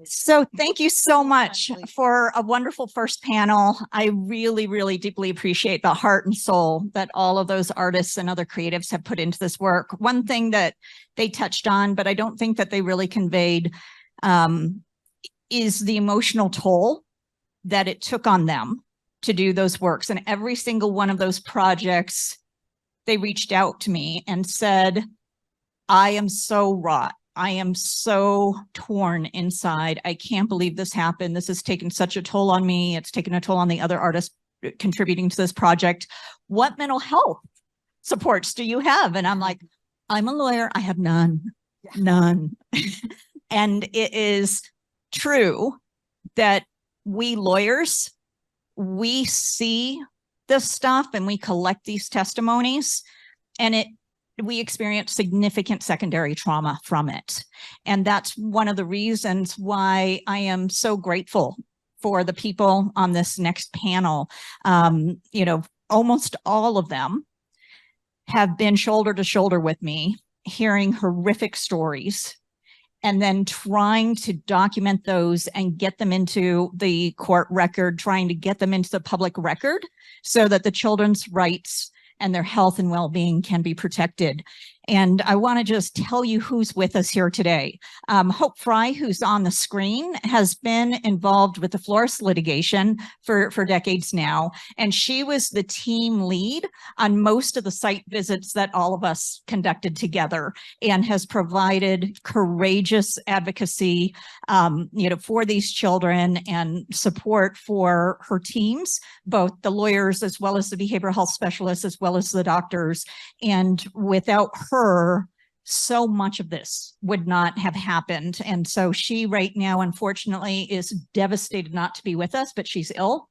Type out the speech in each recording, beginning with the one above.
So thank you so much for a wonderful first panel. I really, really deeply appreciate the heart and soul that all of those artists and other creatives have put into this work. One thing that they touched on, but I don't think that they really conveyed, is the emotional toll that it took on them to do those works. And every single one of those projects, they reached out to me and said, I am so wrought. I am so torn inside. I can't believe this happened. This has taken such a toll on me. It's taken a toll on the other artists contributing to this project. What mental health supports do you have? And I'm like, I'm a lawyer. I have none, none. And it is true that we lawyers, we see this stuff and we collect these testimonies, and we experience significant secondary trauma from it. And that's one of the reasons why I am so grateful for the people on this next panel. Almost all of them have been shoulder to shoulder with me, hearing horrific stories, and then trying to document those and get them into the court record, trying to get them into the public record so that the children's rights and their health and well-being can be protected. And I want to just tell you who's with us here today. Hope Frye, who's on the screen, has been involved with the Flores litigation for decades now. And she was the team lead on most of the site visits that all of us conducted together, and has provided courageous advocacy, for these children and support for her teams, both the lawyers as well as the behavioral health specialists, as well as the doctors. And without her, so much of this would not have happened. And so she right now, unfortunately, is devastated not to be with us, but she's ill.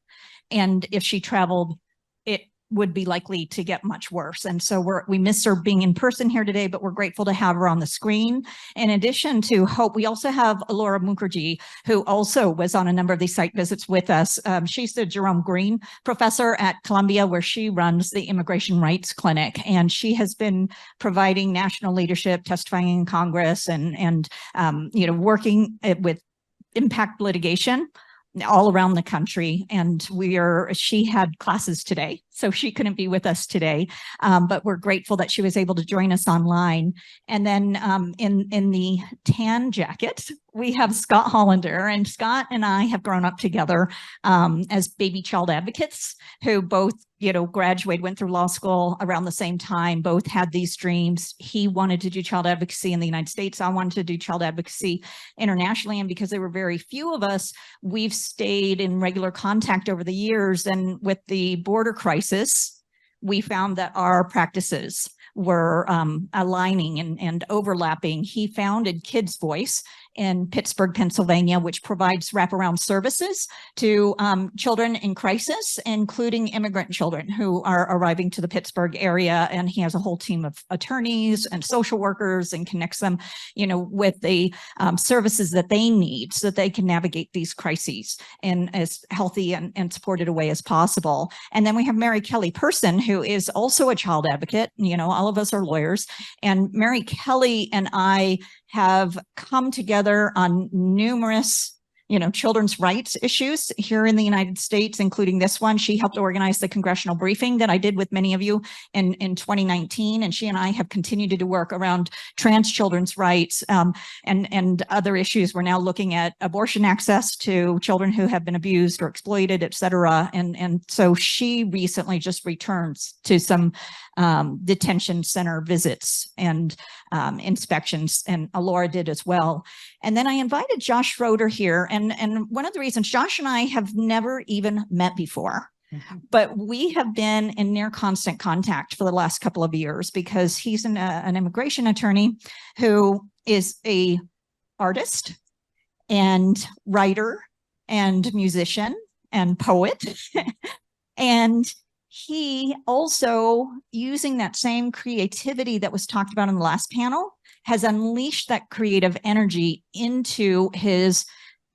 And if she traveled, it would be likely to get much worse. And so we miss her being in person here today, but we're grateful to have her on the screen. In addition to Hope, we also have Elora Mukherjee, who also was on a number of these site visits with us. She's the Jerome Green professor at Columbia, where she runs the Immigration Rights Clinic. And she has been providing national leadership, testifying in Congress, and working with impact litigation all around the country. And she had classes today, so she couldn't be with us today, but we're grateful that she was able to join us online. And then in the tan jacket, we have Scott Hollander, and Scott and I have grown up together as baby child advocates who both graduated, went through law school around the same time, both had these dreams. He wanted to do child advocacy in the United States. I wanted to do child advocacy internationally. And because there were very few of us, we've stayed in regular contact over the years. And with the border crisis, we found that our practices were aligning and overlapping. He founded Kids Voice in Pittsburgh, Pennsylvania, which provides wraparound services to children in crisis, including immigrant children who are arriving to the Pittsburgh area. And he has a whole team of attorneys and social workers and connects them, with the services that they need so that they can navigate these crises in as healthy and supported a way as possible. And then we have Mary Kelly Persyn, who is also a child advocate. All of us are lawyers. And Mary Kelly and I have come together on numerous children's rights issues here in the United States, including this one. She helped organize the congressional briefing that I did with many of you in 2019. And she and I have continued to do work around trans children's rights and other issues. We're now looking at abortion access to children who have been abused or exploited, et cetera. And so she recently just returns to some detention center visits and inspections, and Elora did as well. And then I invited Josh Schroeder here. And one of the reasons, Josh and I have never even met before, but we have been in near constant contact for the last couple of years because he's an immigration attorney who is a artist and writer and musician and poet. And he also, using that same creativity that was talked about in the last panel, has unleashed that creative energy into his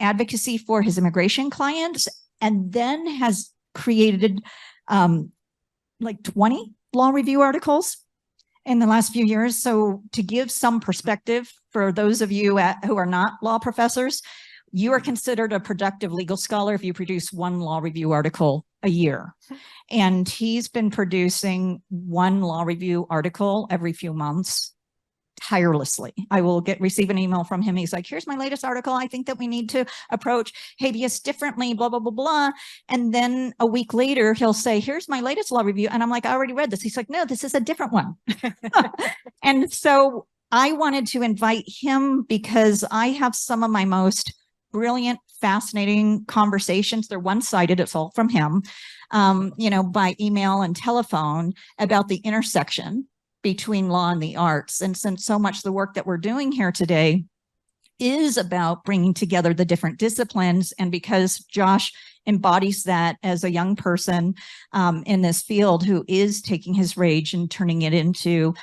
advocacy for his immigration clients, and then has created like 20 law review articles in the last few years. So to give some perspective for those of you who are not law professors, You are considered a productive legal scholar if you produce one law review article a year. And he's been producing one law review article every few months tirelessly. I will receive an email from him. He's like, here's my latest article. I think that we need to approach habeas differently, blah, blah, blah, blah. And then a week later, he'll say, here's my latest law review. And I'm like, I already read this. He's like, no, this is a different one. And so I wanted to invite him because I have some of my most brilliant, fascinating conversations. They're one-sided. It's all from him, by email and telephone about the intersection between law and the arts. And since so much of the work that we're doing here today is about bringing together the different disciplines, and because Josh embodies that as a young person in this field who is taking his rage and turning it into,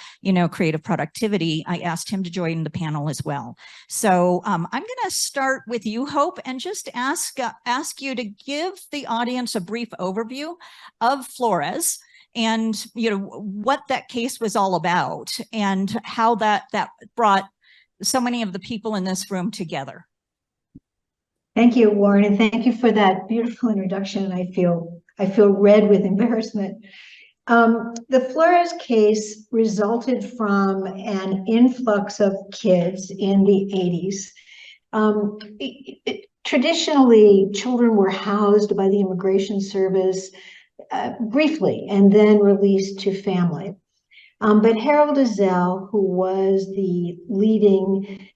creative productivity, I asked him to join the panel as well. So I'm going to start with you, Hope, and just ask you to give the audience a brief overview of Flores, and what that case was all about, and how that brought so many of the people in this room together. Thank you, Warren, and thank you for that beautiful introduction. I feel red with embarrassment. The Flores case resulted from an influx of kids in the 80s. Traditionally, children were housed by the Immigration Service briefly and then released to family. But Harold Ezell, who was the leading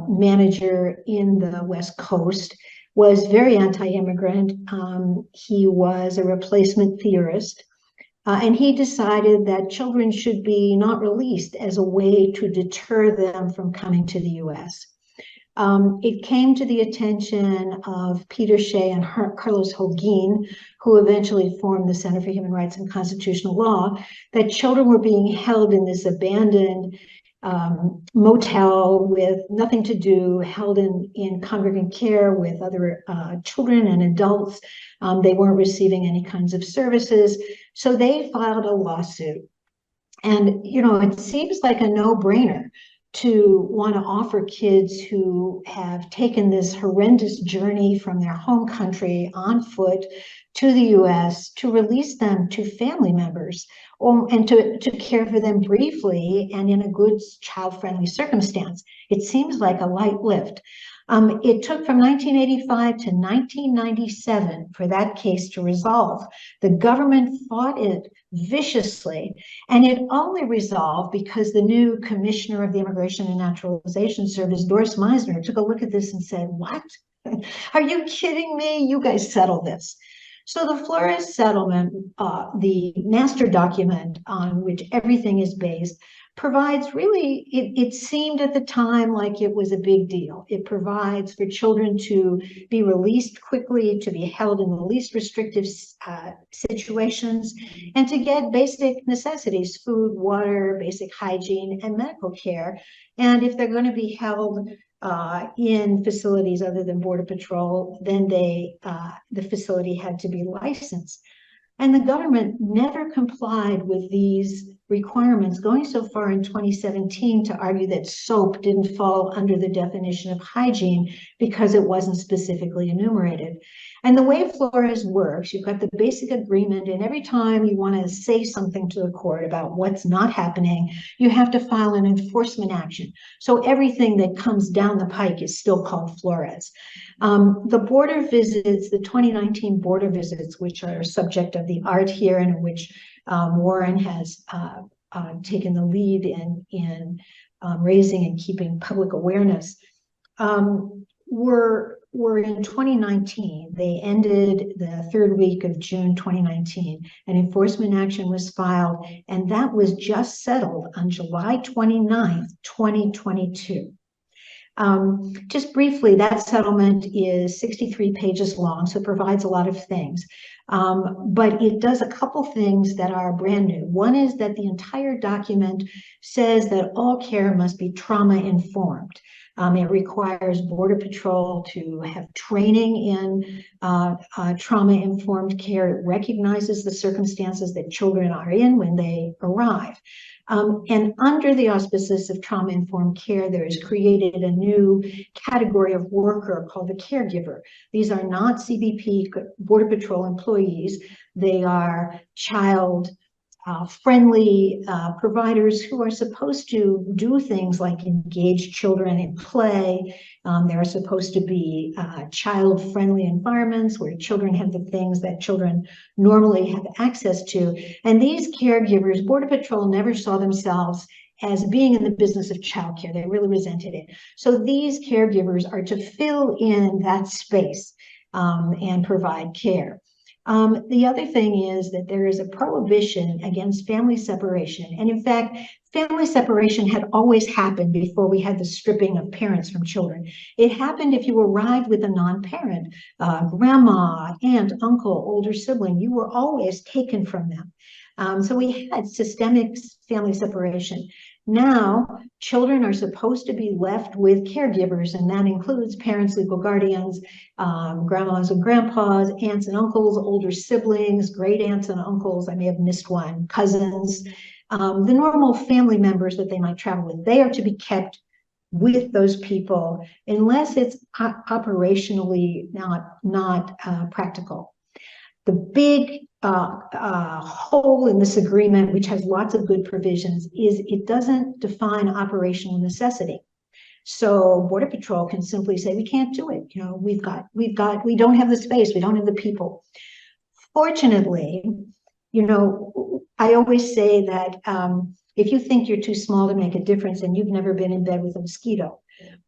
manager in the West Coast, was very anti-immigrant. He was a replacement theorist, and he decided that children should be not released as a way to deter them from coming to the U.S. It came to the attention of Peter Shea and Carlos Holguin, who eventually formed the Center for Human Rights and Constitutional Law, that children were being held in this abandoned motel with nothing to do, held in congregate care with other children and adults. They weren't receiving any kinds of services. So they filed a lawsuit. And, it seems like a no-brainer to want to offer kids who have taken this horrendous journey from their home country on foot to the U.S. to release them to family members, and to care for them briefly and in a good child-friendly circumstance. It seems like a light lift. It took from 1985 to 1997 for that case to resolve. The government fought it viciously, and it only resolved because the new commissioner of the Immigration and Naturalization Service, Doris Meisner, took a look at this and said, what? Are you kidding me? You guys settle this. So the Flores settlement, the master document on which everything is based, provides really, it seemed at the time like it was a big deal. It provides for children to be released quickly, to be held in the least restrictive situations, and to get basic necessities, food, water, basic hygiene, and medical care. And if they're going to be held in facilities other than Border Patrol, then the facility had to be licensed. And the government never complied with these requirements, going so far in 2017 to argue that soap didn't fall under the definition of hygiene because it wasn't specifically enumerated. And the way Flores works, you've got the basic agreement, and every time you want to say something to the court about what's not happening, you have to file an enforcement action. So everything that comes down the pike is still called Flores. The border visits, the 2019 border visits, which are subject of the art here, and in which Warren has taken the lead in raising and keeping public awareness, were in 2019. They ended the third week of June 2019. An enforcement action was filed, and that was just settled on July 29th, 2022. Just briefly, that settlement is 63 pages long, so it provides a lot of things. But it does a couple things that are brand new. One is that the entire document says that all care must be trauma informed. It requires Border Patrol to have training in trauma-informed care. It recognizes the circumstances that children are in when they arrive. And under the auspices of trauma-informed care, there is created a new category of worker called the caregiver. These are not CBP Border Patrol employees. They are child friendly providers who are supposed to do things like engage children in play. There are supposed to be child-friendly environments where children have the things that children normally have access to. And these caregivers, Border Patrol never saw themselves as being in the business of childcare. They really resented it. So these caregivers are to fill in that space and provide care. The other thing is that there is a prohibition against family separation. And in fact, family separation had always happened before we had the stripping of parents from children. It happened if you arrived with a non-parent, grandma, aunt, uncle, older sibling, you were always taken from them. So we had systemic family separation. Now, children are supposed to be left with caregivers, and that includes parents, legal guardians, grandmas and grandpas, aunts and uncles, older siblings, great aunts and uncles, I may have missed one, cousins, the normal family members that they might travel with. They are to be kept with those people unless it's operationally not practical. The big hole in this agreement, which has lots of good provisions, is it doesn't define operational necessity. So Border Patrol can simply say, we can't do it. You know, we don't have the space, we don't have the people. Fortunately, you know, I always say that if you think you're too small to make a difference and you've never been in bed with a mosquito,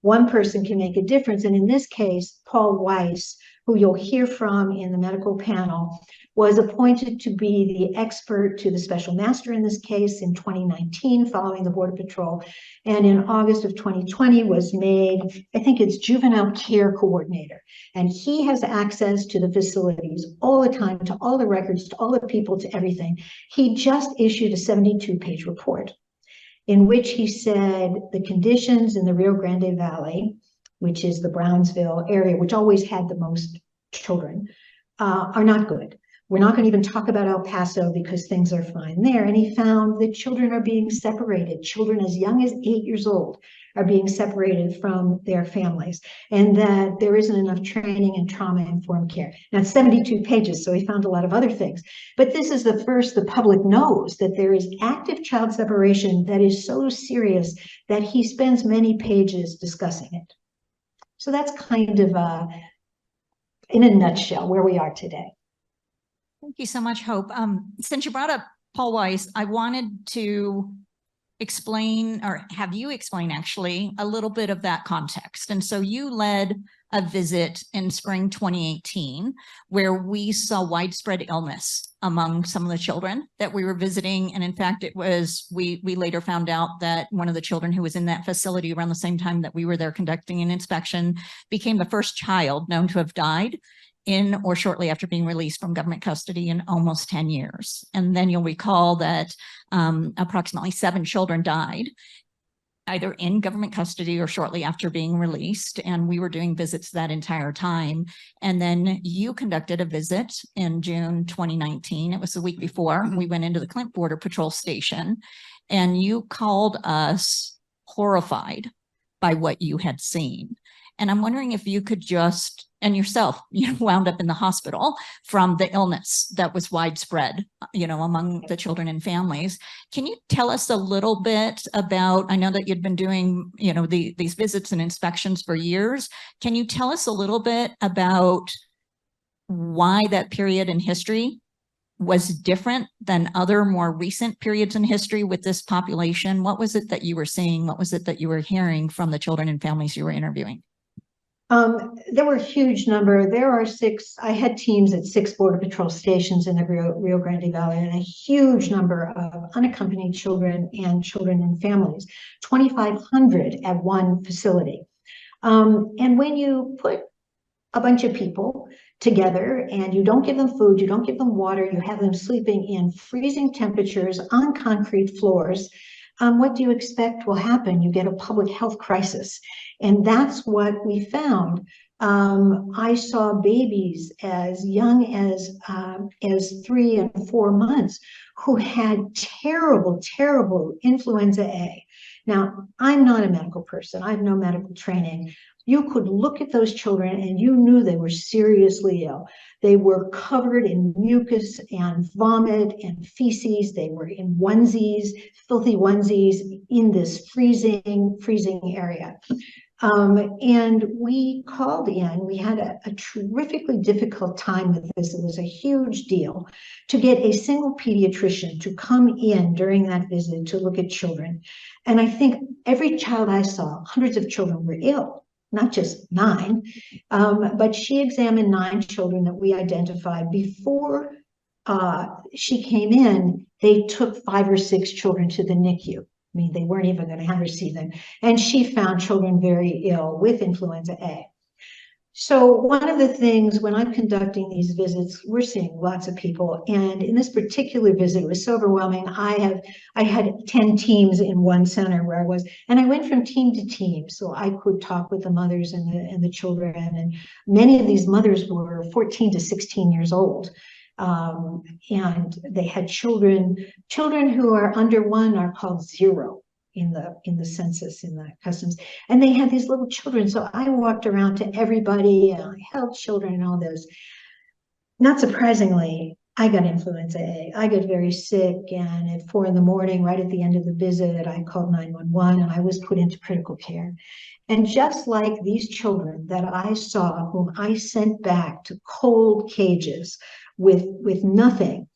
one person can make a difference. And in this case, Paul Weiss, who you'll hear from in the medical panel, was appointed to be the expert to the special master in this case in 2019 following the Border Patrol. And in August of 2020 was made, I think it's juvenile care coordinator. And he has access to the facilities all the time, to all the records, to all the people, to everything. He just issued a 72-page report in which he said the conditions in the Rio Grande Valley, which is the Brownsville area, which always had the most children, are not good. We're not going to even talk about El Paso because things are fine there. And he found that children are being separated. Children as young as 8 years old are being separated from their families, and that there isn't enough training in trauma-informed care. Now, it's 72 pages, so he found a lot of other things. But this is the first the public knows that there is active child separation that is so serious that he spends many pages discussing it. So that's kind of, in a nutshell, where we are today. Thank you so much, Hope. Since you brought up Paul Weiss, I wanted to explain, or have you explain actually, a little bit of that context. And so you led a visit in spring 2018 where we saw widespread illness among some of the children that we were visiting. And in fact, it was, we later found out that one of the children who was in that facility around the same time that we were there conducting an inspection became the first child known to have died in or shortly after being released from government custody in almost 10 years. And then you'll recall that approximately 7 children died either in government custody or shortly after being released. And we were doing visits that entire time. And then you conducted a visit in June 2019. It was the week before we went into the Clint Border Patrol station, and you called us horrified by what you had seen. And I'm wondering if you could just, and yourself, you wound up in the hospital from the illness that was widespread, among the children and families. Can you tell us a little bit about, I know that you'd been doing, these visits and inspections for years. Can you tell us a little bit about why that period in history was different than other more recent periods in history with this population? What was it that you were seeing? What was it that you were hearing from the children and families you were interviewing? There were a huge number. There are 6, I had teams at 6 Border Patrol stations in the Rio Grande Valley, and a huge number of unaccompanied children and children and families, 2,500 at one facility. And when you put a bunch of people together and you don't give them food, you don't give them water, you have them sleeping in freezing temperatures on concrete floors, what do you expect will happen? You get a public health crisis. And that's what we found. I saw babies as young as 3 and 4 months who had terrible, terrible influenza A. Now, I'm not a medical person. I have no medical training. You could look at those children and you knew they were seriously ill. They were covered in mucus and vomit and feces. They were in onesies, filthy onesies, in this freezing area. And we called in, we had a terrifically difficult time with this. It was a huge deal to get a single pediatrician to come in during that visit to look at children. And I think every child I saw, hundreds of children were ill, not just 9, but she examined 9 children that we identified. Before she came in, they took 5 or 6 children to the NICU. I mean, they weren't even going to have her see them. And she found children very ill with influenza A. So one of the things when I'm conducting these visits, we're seeing lots of people. And in this particular visit, it was so overwhelming. I had 10 teams in one center where I was, and I went from team to team so I could talk with the mothers and the children. And many of these mothers were 14 to 16 years old. And they had children who are under 1 are called 0 in the census, in the customs, and they had these little children. So I walked around to everybody and I held children and all those. Not surprisingly, I got influenza A. I got very sick, and at 4 in the morning, right at the end of the visit, I called 911 and I was put into critical care. And just like these children that I saw, whom I sent back to cold cages with nothing,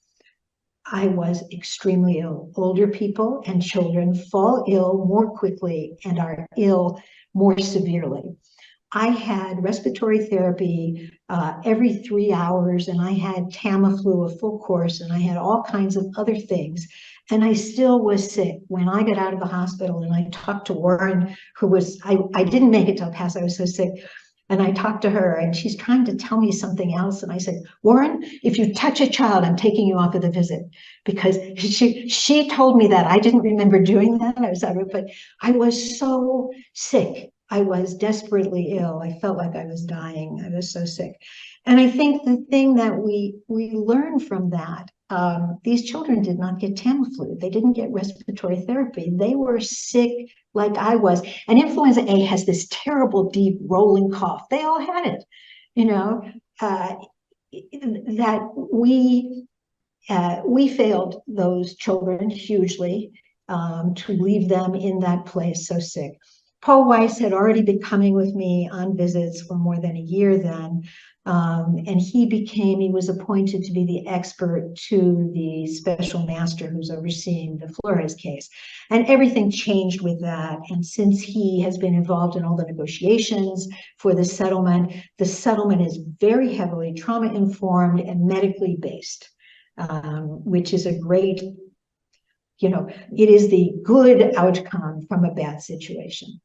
I was extremely ill. Older people and children fall ill more quickly and are ill more severely. I had respiratory therapy every 3 hours, and I had Tamiflu, a full course, and I had all kinds of other things. And I still was sick. When I got out of the hospital and I talked to Warren, who was, I didn't make it till past, I was so sick. And I talked to her and she's trying to tell me something else. And I said, Warren, if you touch a child, I'm taking you off of the visit, because she told me that. I didn't remember doing that. I was out of it, but I was so sick. I was desperately ill. I felt like I was dying. I was so sick. And I think the thing that we learned from that, these children did not get Tamiflu. They didn't get respiratory therapy. They were sick like I was. And influenza A has this terrible, deep, rolling cough. They all had it, you know, that we failed those children hugely to leave them in that place so sick. Paul Weiss had already been coming with me on visits for more than a year then. And he was appointed to be the expert to the special master who's overseeing the Flores case. And everything changed with that. And since he has been involved in all the negotiations for the settlement is very heavily trauma-informed and medically based, which is a great, it is the good outcome from a bad situation.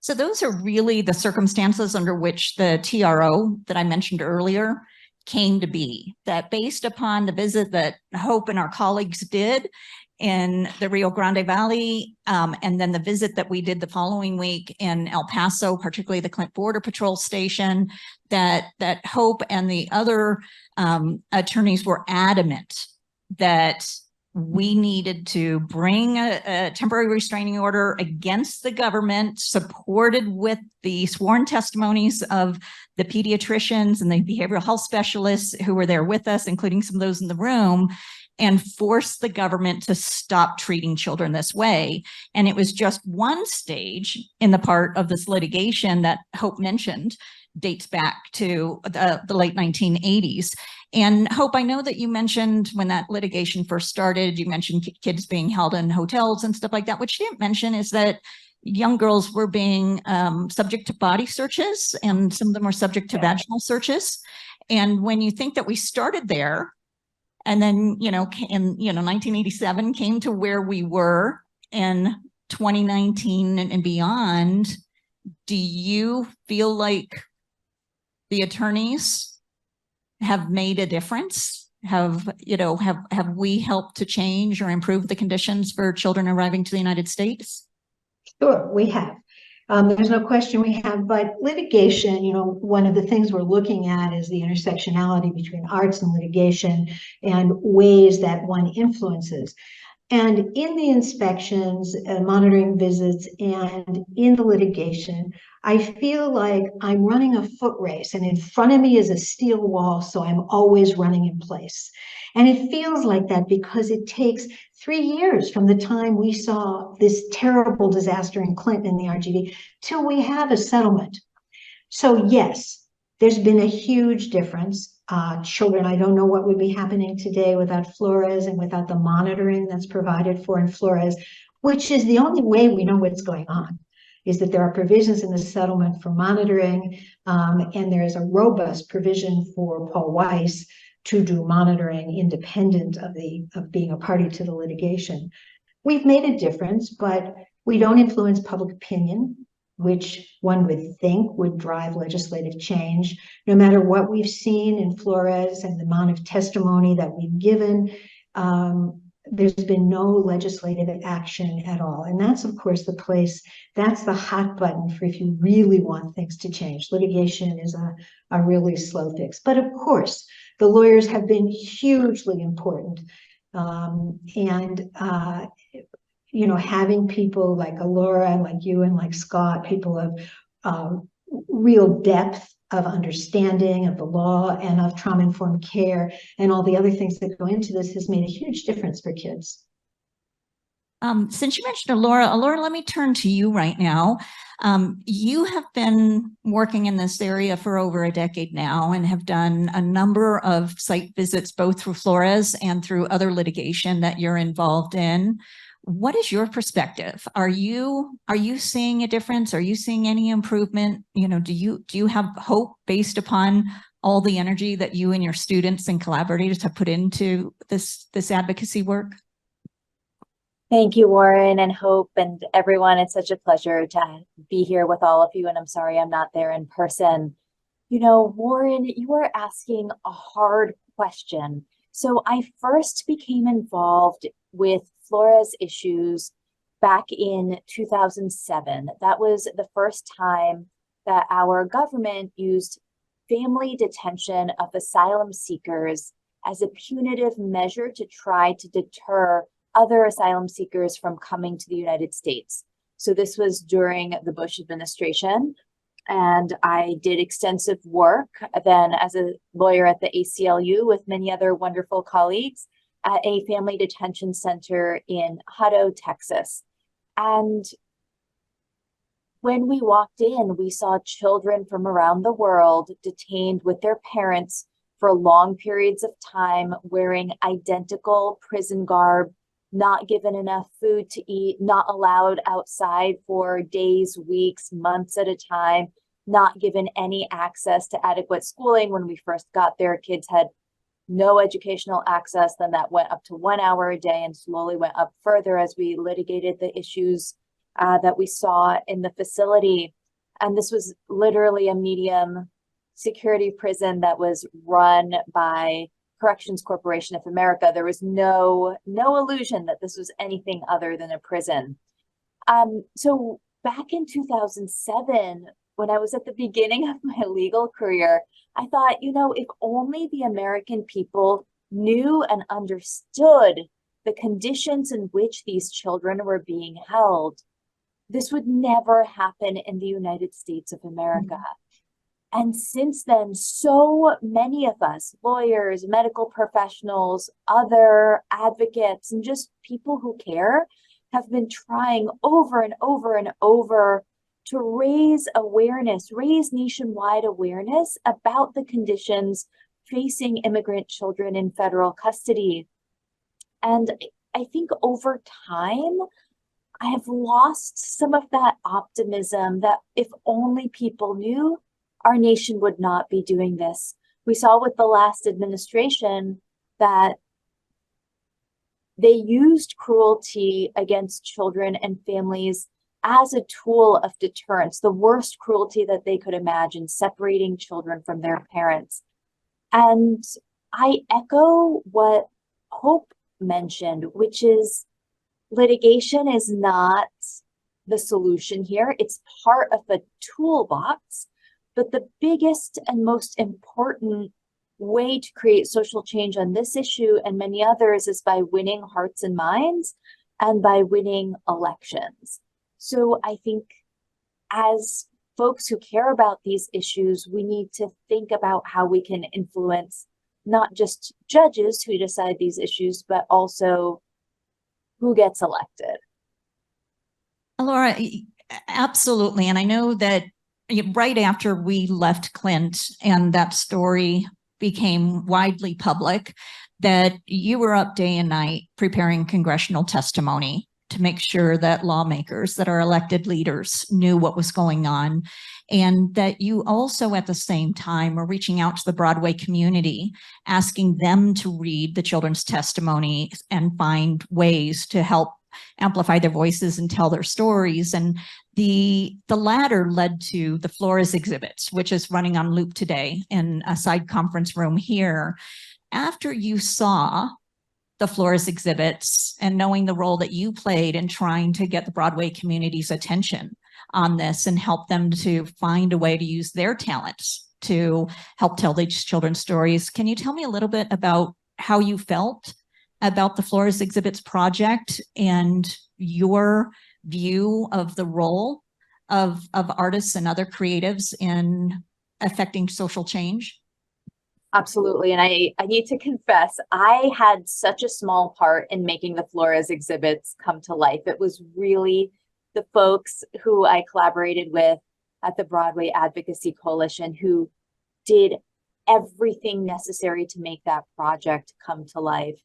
So those are really the circumstances under which the TRO that I mentioned earlier came to be, that based upon the visit that Hope and our colleagues did in the Rio Grande Valley, and then the visit that we did the following week in El Paso, particularly the Clint Border Patrol Station, that Hope and the other attorneys were adamant that we needed to bring a temporary restraining order against the government, supported with the sworn testimonies of the pediatricians and the behavioral health specialists who were there with us, including some of those in the room, and force the government to stop treating children this way. And it was just one stage in the part of this litigation that Hope mentioned dates back to the late 1980s. And Hope, I know that you mentioned when that litigation first started, you mentioned kids being held in hotels and stuff like that. What you didn't mention is that young girls were being subject to body searches, and some of them were subject to vaginal searches. And when you think that we started there, and then, in 1987 came to where we were in 2019 and beyond, do you feel like the attorneys have made a difference Have we helped to change or improve the conditions for children arriving to the United States? Sure, we have. There's no question we have, but litigation, one of the things we're looking at is the intersectionality between arts and litigation and ways that one influences. And in the inspections, monitoring visits, and in the litigation, I feel like I'm running a foot race, and in front of me is a steel wall, so I'm always running in place. And it feels like that because it takes 3 years from the time we saw this terrible disaster in Clinton in the RGV till we have a settlement. So yes, there's been a huge difference. Children, I don't know what would be happening today without Flores and without the monitoring that's provided for in Flores, which is the only way we know what's going on, is that there are provisions in the settlement for monitoring, and there is a robust provision for Paul Weiss to do monitoring independent of being a party to the litigation. We've made a difference, but we don't influence public opinion, which one would think would drive legislative change. No matter what we've seen in Flores and the amount of testimony that we've given, there's been no legislative action at all. And that's, of course, that's the hot button for if you really want things to change. Litigation is a really slow fix. But of course, the lawyers have been hugely important. Having people like Elora, like you and like Scott, people of real depth of understanding of the law and of trauma-informed care and all the other things that go into this has made a huge difference for kids. Since you mentioned Elora, let me turn to you right now. You have been working in this area for over a decade now and have done a number of site visits, both through Flores and through other litigation that you're involved in. What is your perspective? Are you seeing a difference? Are you seeing any improvement? Do you have hope based upon all the energy that you and your students and collaborators have put into this advocacy work? Thank you, Warren and Hope and everyone. It's such a pleasure to be here with all of you, and I'm sorry I'm not there in person. Warren, you are asking a hard question. So I first became involved with Flores issues back in 2007. That was the first time that our government used family detention of asylum seekers as a punitive measure to try to deter other asylum seekers from coming to the United States. So this was during the Bush administration. And I did extensive work then as a lawyer at the ACLU with many other wonderful colleagues at a family detention center in Hutto, Texas. And when we walked in, we saw children from around the world detained with their parents for long periods of time, wearing identical prison garb, not given enough food to eat, not allowed outside for days, weeks, months at a time, not given any access to adequate schooling. When we first got there, kids had no educational access. Then that went up to 1 hour a day and slowly went up further as we litigated the issues that we saw in the facility. And this was literally a medium security prison that was run by Corrections Corporation of America. There was no illusion that this was anything other than a prison. So back in 2007, when I was at the beginning of my legal career, I thought, if only the American people knew and understood the conditions in which these children were being held, this would never happen in the United States of America. And since then, so many of us, lawyers, medical professionals, other advocates, and just people who care, have been trying over and over and over to raise awareness, raise nationwide awareness about the conditions facing immigrant children in federal custody. And I think over time, I have lost some of that optimism that if only people knew, our nation would not be doing this. We saw with the last administration that they used cruelty against children and families as a tool of deterrence, the worst cruelty that they could imagine, separating children from their parents. And I echo what Hope mentioned, which is litigation is not the solution here. It's part of the toolbox, but the biggest and most important way to create social change on this issue and many others is by winning hearts and minds and by winning elections. So I think as folks who care about these issues, we need to think about how we can influence not just judges who decide these issues, but also who gets elected. Elora, absolutely. And I know that right after we left Clint and that story became widely public, that you were up day and night preparing congressional testimony to make sure that lawmakers, that our elected leaders knew what was going on, and that you also at the same time were reaching out to the Broadway community, asking them to read the children's testimony and find ways to help amplify their voices and tell their stories. And the latter led to the Flores exhibits, which is running on loop today in a side conference room here. After you saw the Flores exhibits and knowing the role that you played in trying to get the Broadway community's attention on this and help them to find a way to use their talents to help tell these children's stories, can you tell me a little bit about how you felt about the Flores exhibits project and your view of the role of artists and other creatives in affecting social change? Absolutely. And I need to confess, I had such a small part in making the Flores exhibits come to life. It was really the folks who I collaborated with at the Broadway Advocacy Coalition who did everything necessary to make that project come to life.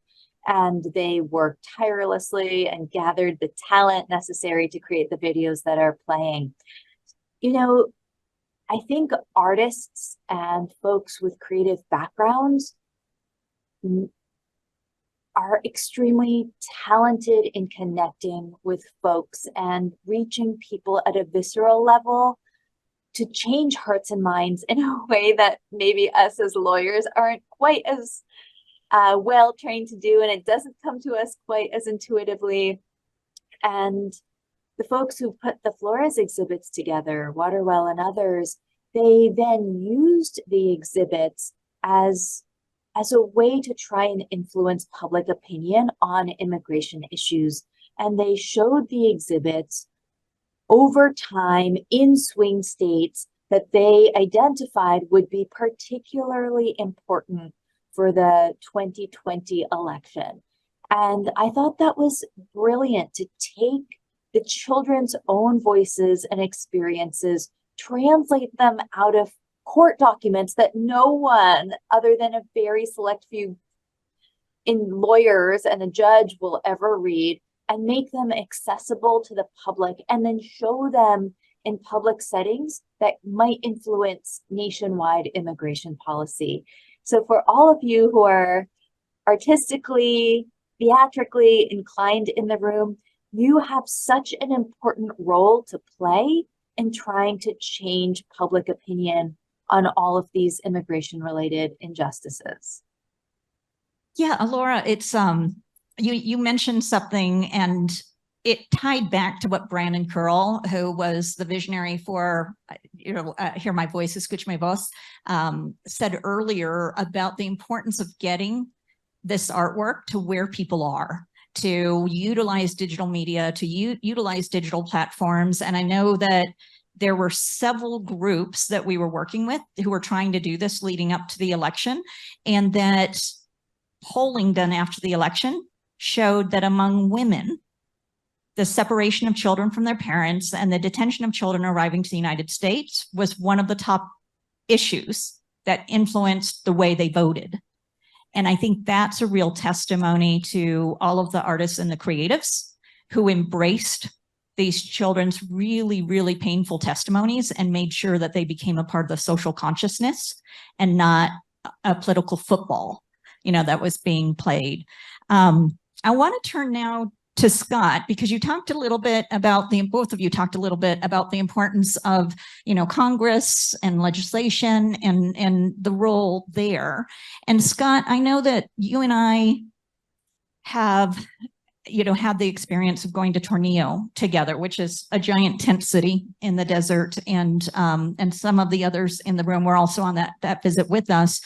And they worked tirelessly and gathered the talent necessary to create the videos that are playing. You know, I think artists and folks with creative backgrounds are extremely talented in connecting with folks and reaching people at a visceral level to change hearts and minds in a way that maybe us as lawyers aren't quite as well trained to do, and it doesn't come to us quite as intuitively. And the folks who put the Flores exhibits together, Waterwell and others, they then used the exhibits as a way to try and influence public opinion on immigration issues. And they showed the exhibits over time in swing states that they identified would be particularly important for the 2020 election. And I thought that was brilliant to take the children's own voices and experiences, translate them out of court documents that no one other than a very select few lawyers and a judge will ever read, and make them accessible to the public, and then show them in public settings that might influence nationwide immigration policy. So for all of you who are artistically, theatrically inclined in the room, you have such an important role to play in trying to change public opinion on all of these immigration-related injustices. Yeah, Elora, it's you mentioned something, and it tied back to what Brandon Curl, who was the visionary for Hear My Voice, Escuche Mi Voz, said earlier about the importance of getting this artwork to where people are, to utilize digital media, to utilize digital platforms. And I know that there were several groups that we were working with who were trying to do this leading up to the election, and that polling done after the election showed that among women, the separation of children from their parents and the detention of children arriving to the United States was one of the top issues that influenced the way they voted. And I think that's a real testimony to all of the artists and the creatives who embraced these children's really, really painful testimonies and made sure that they became a part of the social consciousness and not a political football, that was being played. I want to turn now to Scott, because you talked a little bit about both of you talked a little bit about the importance of, Congress and legislation and the role there. And Scott, I know that you and I have, had the experience of going to Tornillo together, which is a giant tent city in the desert. And some of the others in the room were also on that visit with us.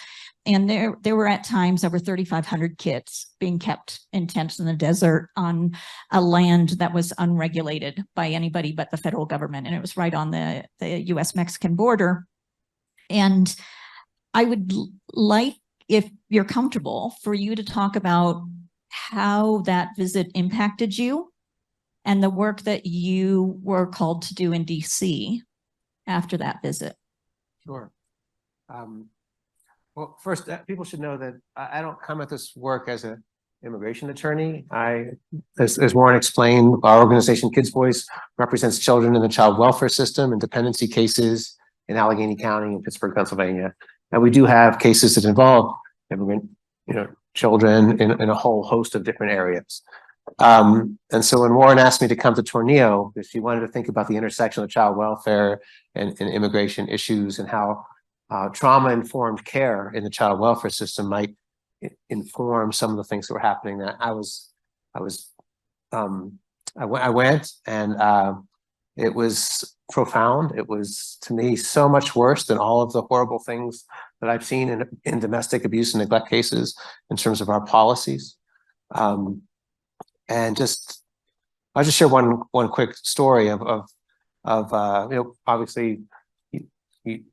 And there were at times over 3,500 kids being kept in tents in the desert on a land that was unregulated by anybody but the federal government. And it was right on the US-Mexican border. And I would like, if you're comfortable, for you to talk about how that visit impacted you and the work that you were called to do in DC after that visit. Sure. Well, first, people should know that I don't come at this work as an immigration attorney. As Warren explained, our organization, Kids Voice, represents children in the child welfare system and dependency cases in Allegheny County and Pittsburgh, Pennsylvania. And we do have cases that involve immigrant, children in a whole host of different areas. And so when Warren asked me to come to Tornillo, because she wanted to think about the intersection of child welfare and immigration issues and how trauma-informed care in the child welfare system might inform some of the things that were happening. That I went, and it was profound. It was, to me, so much worse than all of the horrible things that I've seen in domestic abuse and neglect cases in terms of our policies. And I'll just share one quick story of obviously.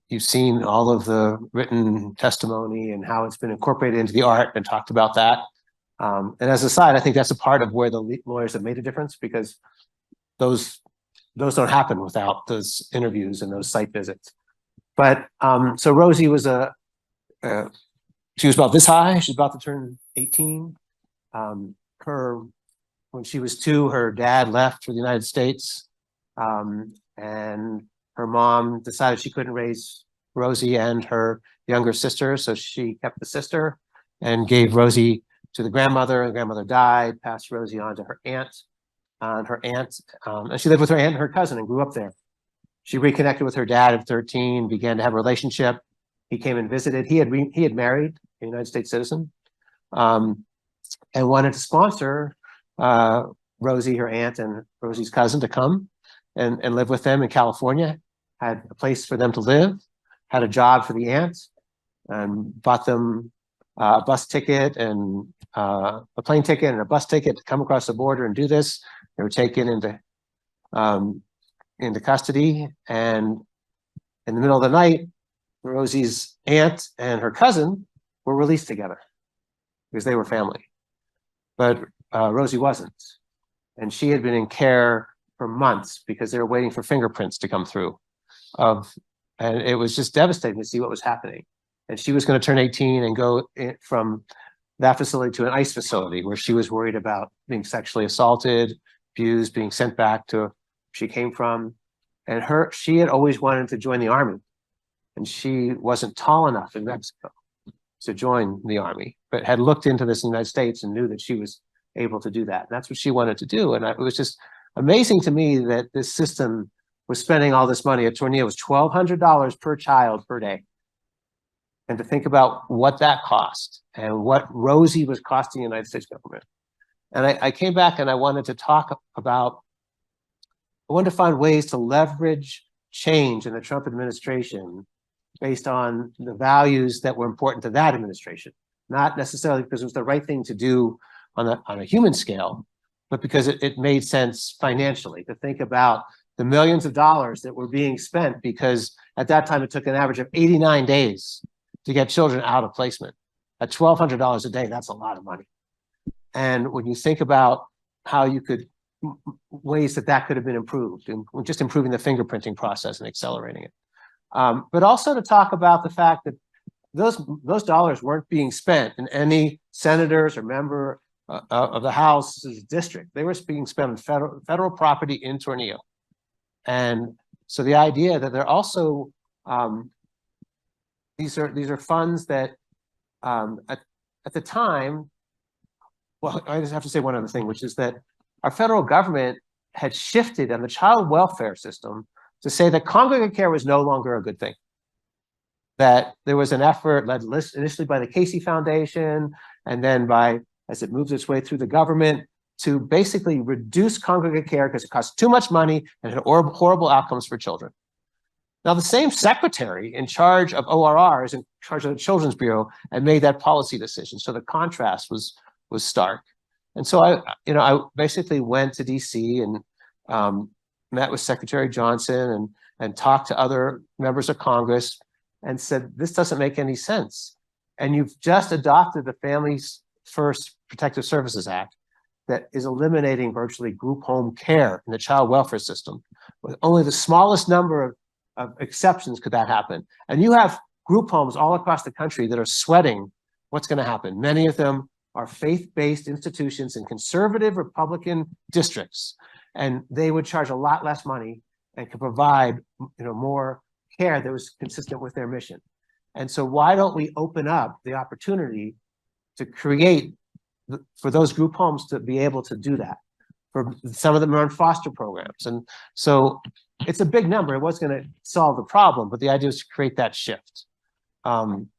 You've seen all of the written testimony and how it's been incorporated into the art and talked about that. And as a side, I think that's a part of where the lawyers have made a difference, because those don't happen without those interviews and those site visits. But so Rosie was she was about this high. She's about to turn 18. When she was 2, her dad left for the United States, and her mom decided she couldn't raise Rosie and her younger sister, so she kept the sister and gave Rosie to the grandmother. The grandmother died, passed Rosie on to her aunt. And she lived with her aunt and her cousin and grew up there. She reconnected with her dad at 13, began to have a relationship. He came and visited. He had married a United States citizen, and wanted to sponsor Rosie, her aunt, and Rosie's cousin to come and live with them in California. Had a place for them to live, had a job for the aunt, and bought them a bus ticket and a plane ticket and a bus ticket to come across the border and do this. They were taken into custody, and in the middle of the night, Rosie's aunt and her cousin were released together because they were family. But Rosie wasn't, and she had been in care for months because they were waiting for fingerprints to come through. And it was just devastating to see what was happening. And she was going to turn 18 and go from that facility to an ICE facility where she was worried about being sexually assaulted, abused, being sent back to where she came from. And she had always wanted to join the Army, and she wasn't tall enough in Mexico to join the Army, but had looked into this in the United States and knew that she was able to do that. And that's what she wanted to do. And it was just amazing to me that this system was spending all this money. At Tornillo, it was $1,200 per child per day. And to think about what that cost and what Rosie was costing the United States government. And I came back and I wanted to talk about, I wanted to find ways to leverage change in the Trump administration based on the values that were important to that administration. Not necessarily because it was the right thing to do on a human scale, but because it made sense financially, to think about the millions of dollars that were being spent, because at that time it took an average of 89 days to get children out of placement. At $1,200 a day, that's a lot of money. And when you think about how you could, ways that could have been improved, and just improving the fingerprinting process and accelerating it. But also to talk about the fact that those dollars weren't being spent in any senators or member of the House's district. They were being spent on federal property in Tornillo. And so the idea that they're also these are funds that at the time, well, I just have to say one other thing, which is that our federal government had shifted on the child welfare system to say that congregate care was no longer a good thing. That there was an effort led initially by the Casey Foundation, and then by, as it moves its way through the government, to basically reduce congregate care because it costs too much money and had horrible outcomes for children. Now, the same secretary in charge of ORR is in charge of the Children's Bureau and made that policy decision. So the contrast was stark. And so I basically went to DC and met with Secretary Johnson and talked to other members of Congress and said, this doesn't make any sense. And you've just adopted the Families First Protective Services Act that is eliminating virtually group home care in the child welfare system. With only the smallest number of exceptions could that happen. And you have group homes all across the country that are sweating what's going to happen. Many of them are faith-based institutions in conservative Republican districts, and they would charge a lot less money and could provide more care that was consistent with their mission. And so why don't we open up the opportunity to create for those group homes to be able to do that? For some of them are in foster programs. And so it's a big number. It wasn't going to solve the problem, but the idea is to create that shift. And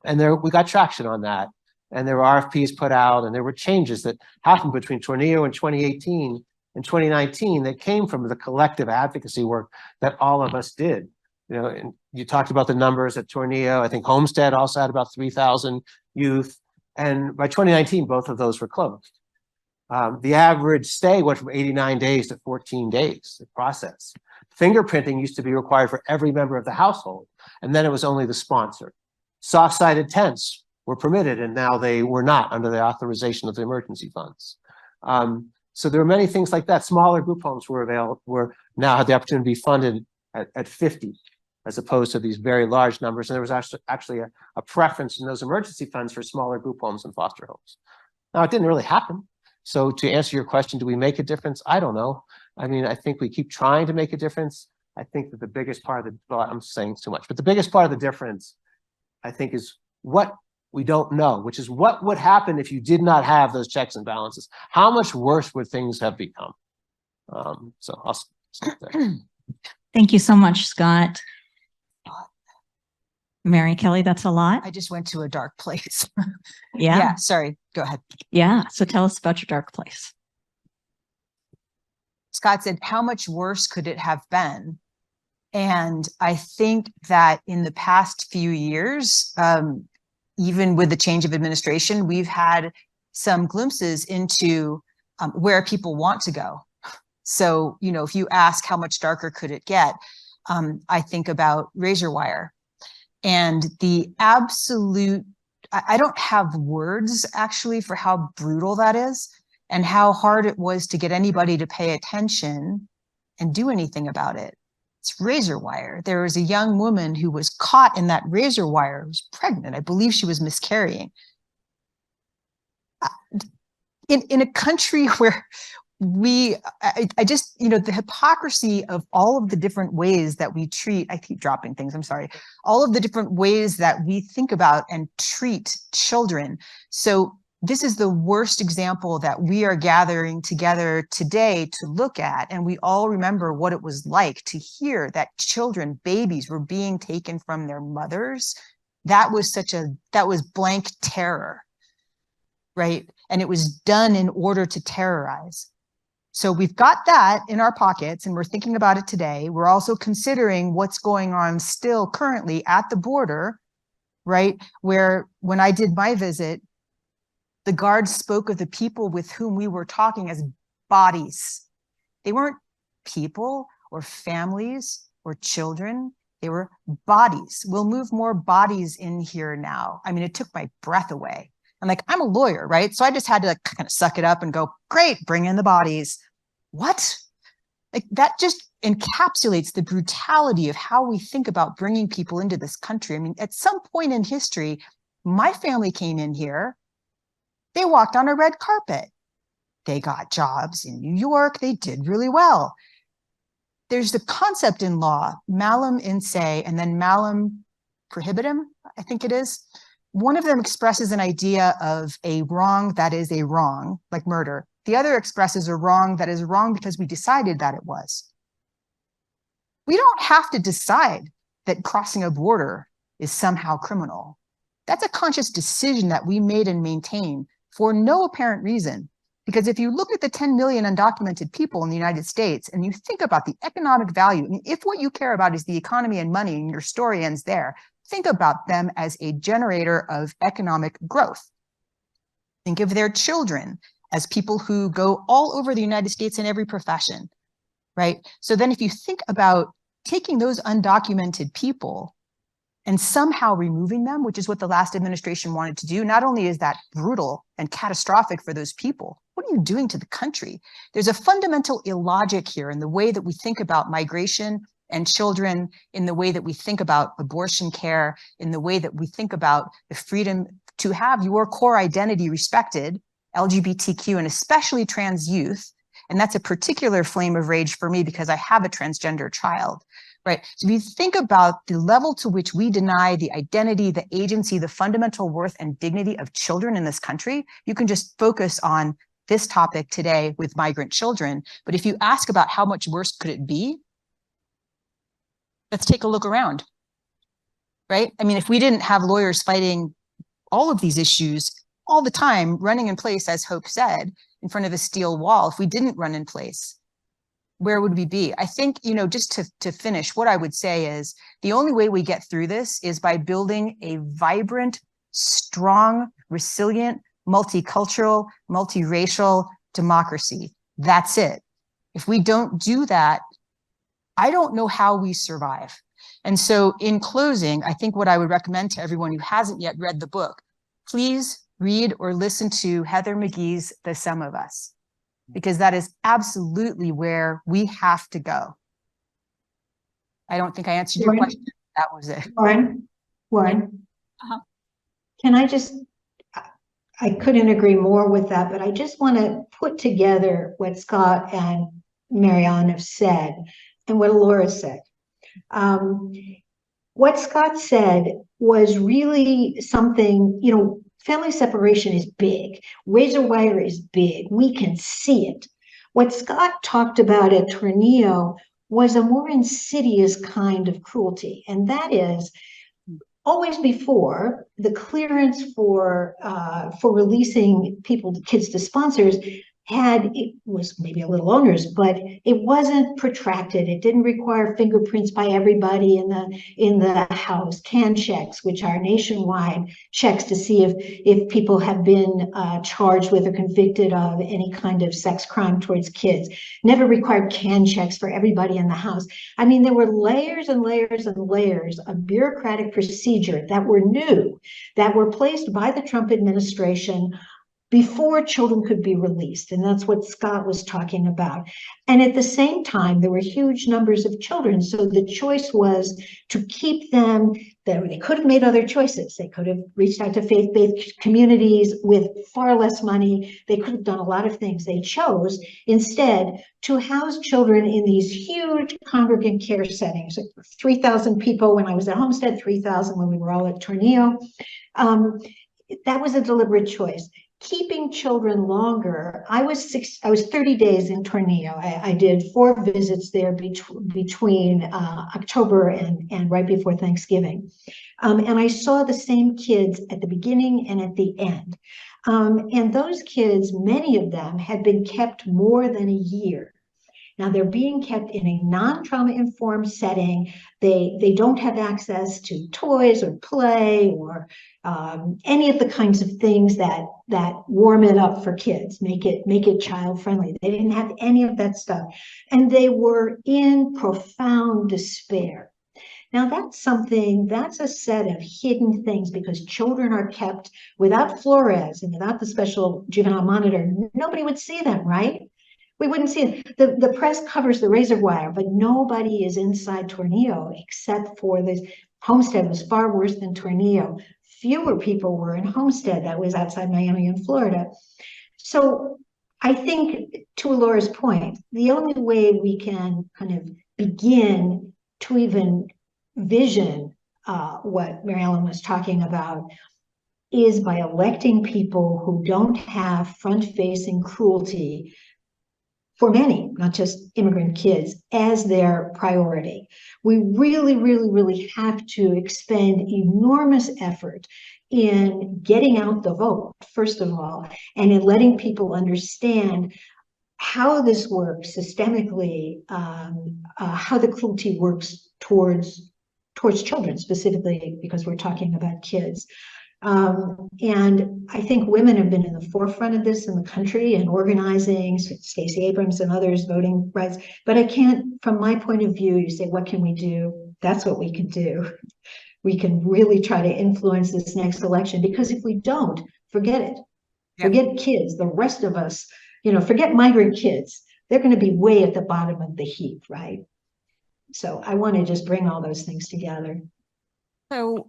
we got traction on that. And there were RFPs put out, and there were changes that happened between Tornillo in 2018 and 2019 that came from the collective advocacy work that all of us did. And you talked about the numbers at Tornillo. I think Homestead also had about 3,000 youth. And by 2019, both of those were closed. The average stay went from 89 days to 14 days, the process. Fingerprinting used to be required for every member of the household, and then it was only the sponsor. Soft-sided tents were permitted, and now they were not under the authorization of the emergency funds. So there were many things like that. Smaller group homes were now had the opportunity to be funded at 50, as opposed to these very large numbers. And there was actually a preference in those emergency funds for smaller group homes and foster homes. Now, it didn't really happen. So to answer your question, do we make a difference? I don't know. I mean, I think we keep trying to make a difference. I think that the biggest part of well, I'm saying too much, but the biggest part of the difference, I think, is what we don't know, which is what would happen if you did not have those checks and balances. How much worse would things have become? So I'll stop there. Thank you so much, Scott. Mary Kelly, that's a lot. I just went to a dark place. Yeah. Sorry, go ahead. Yeah. So tell us about your dark place. Scott said, how much worse could it have been? And I think that in the past few years, even with the change of administration, we've had some glimpses into where people want to go. So, if you ask how much darker could it get, I think about razor wire and the absolute, I don't have words actually for how brutal that is and how hard it was to get anybody to pay attention and do anything about it. It's razor wire. There was a young woman who was caught in that razor wire, who was pregnant. I believe she was miscarrying. In a country where I just, the hypocrisy of all of the different ways that we treat, I keep dropping things, I'm sorry, all of the different ways that we think about and treat children. So this is the worst example that we are gathering together today to look at. And we all remember what it was like to hear that children, babies were being taken from their mothers. That was blank terror, right? And it was done in order to terrorize. So we've got that in our pockets and we're thinking about it today. We're also considering what's going on still currently at the border, right? Where when I did my visit, the guards spoke of the people with whom we were talking as bodies. They weren't people or families or children. They were bodies. We'll move more bodies in here now. I mean, it took my breath away. I'm a lawyer, right? So I just had to kind of suck it up and go, great, bring in the bodies. What? That just encapsulates the brutality of how we think about bringing people into this country. I mean, at some point in history, my family came in here. They walked on a red carpet. They got jobs in New York. They did really well. There's the concept in law, malum in se, and then malum prohibitum, I think it is. One of them expresses an idea of a wrong that is a wrong, like murder. the other expresses a wrong that is wrong because we decided that it was. We don't have to decide that crossing a border is somehow criminal. That's a conscious decision that we made and maintain for no apparent reason. Because if you look at the 10 million undocumented people in the United States and you think about the economic value, and if what you care about is the economy and money and your story ends there, think about them as a generator of economic growth. Think of their children as people who go all over the United States in every profession, right? So then if you think about taking those undocumented people and somehow removing them, which is what the last administration wanted to do, not only is that brutal and catastrophic for those people, what are you doing to the country? There's a fundamental illogic here in the way that we think about migration and children, in the way that we think about abortion care, in the way that we think about the freedom to have your core identity respected, LGBTQ and especially trans youth. And that's a particular flame of rage for me because I have a transgender child. Right. So if you think about the level to which we deny the identity, the agency, the fundamental worth and dignity of children in this country, you can just focus on this topic today with migrant children. But if you ask about how much worse could it be, let's take a look around. Right. I mean, if we didn't have lawyers fighting all of these issues all the time, running in place, as Hope said, in front of a steel wall, if we didn't run in place, where would we be? I think, you know, just to finish, what I would say is the only way we get through this is by building a vibrant, strong, resilient, multicultural, multiracial democracy. That's it. If we don't do that, I don't know how we survive. And so in closing, I think what I would recommend to everyone who hasn't yet read the book, please read or listen to Heather McGhee's The Sum of Us, because that is absolutely where we have to go. I don't think I answered your question. That was it. Warren, Uh-huh. can I just, I couldn't agree more with that, but I just want to put together what Scott and Marianne have said and what Elora said. What Scott said was really something, you know, family separation is big. Razor wire is big. We can see it. What Scott talked about at Tornillo was a more insidious kind of cruelty, and that is always before the clearance for releasing kids to sponsors it was maybe a little onerous, but it wasn't protracted. It didn't require fingerprints by everybody in the house, can checks, which are nationwide checks to see if people have been charged with or convicted of any kind of sex crime towards kids. Never required can checks for everybody in the house. I mean, there were layers and layers and layers of bureaucratic procedure that were new, that were placed by the Trump administration before children could be released. And that's what Scott was talking about. And at the same time, there were huge numbers of children. So the choice was to keep them. They could have made other choices. They could have reached out to faith-based communities with far less money. They could have done a lot of things. They chose instead to house children in these huge congregate care settings. 3,000 people when I was at Homestead, 3,000 when we were all at Tornillo. That was a deliberate choice. Keeping children longer, I was 30 days in Tornillo. I did 4 visits there between October and right before Thanksgiving. And I saw the same kids at the beginning and at the end. And those kids, many of them had been kept more than a year. Now they're being kept in a non-trauma informed setting. They don't have access to toys or play or any of the kinds of things that warm it up for kids, make it child friendly. They didn't have any of that stuff. And they were in profound despair. Now that's a set of hidden things because children are kept without Flores and without the special juvenile monitor. Nobody would see them, right? We wouldn't see it. The press covers the razor wire, but nobody is inside Tornillo except for this. Homestead was far worse than Tornillo. Fewer people were in Homestead, that was outside Miami and Florida. So I think, to Elora's point, the only way we can kind of begin to even vision what Mary Ellen was talking about is by electing people who don't have front-facing cruelty for many, not just immigrant kids, as their priority. We really, really, really have to expend enormous effort in getting out the vote, first of all, and in letting people understand how this works systemically, how the cruelty works towards children, specifically because we're talking about kids. And I think women have been in the forefront of this in the country and organizing, Stacey Abrams and others, voting rights. But I can't, from my point of view, you say, what can we do? That's what we can do. We can really try to influence this next election, because if we don't, forget it. Yep. Forget kids, the rest of us, forget migrant kids. They're going to be way at the bottom of the heap, right? So I want to just bring all those things together. So,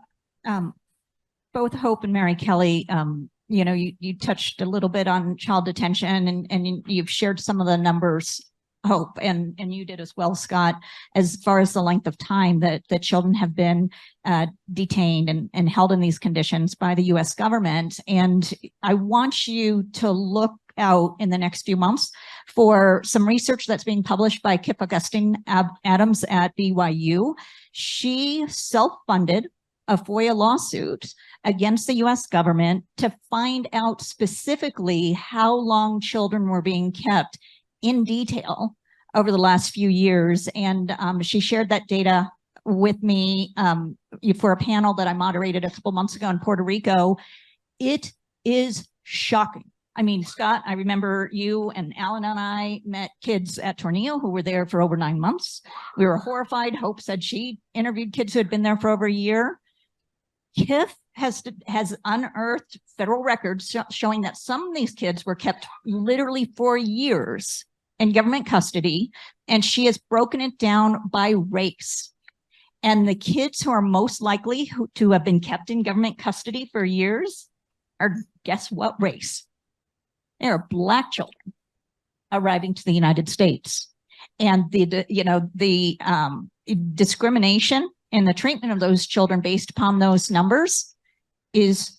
both Hope and Mary Kelly, you touched a little bit on child detention, and you've shared some of the numbers, Hope, and you did as well, Scott, as far as the length of time that children have been detained and held in these conditions by the U.S. government. And I want you to look out in the next few months for some research that's being published by Kip Augustine Adams at BYU. She self-funded a FOIA lawsuit against the U.S. government to find out specifically how long children were being kept in detail over the last few years. And she shared that data with me for a panel that I moderated a couple months ago in Puerto Rico. It is shocking. I mean, Scott, I remember you and Alan and I met kids at Tornillo who were there for over 9 months. We were horrified. Hope said she interviewed kids who had been there for over a year. KIF has unearthed federal records showing that some of these kids were kept literally for years in government custody, and she has broken it down by race. And the kids who are most likely to have been kept in government custody for years are, guess what race? They are Black children arriving to the United States. And the discrimination and the treatment of those children based upon those numbers is,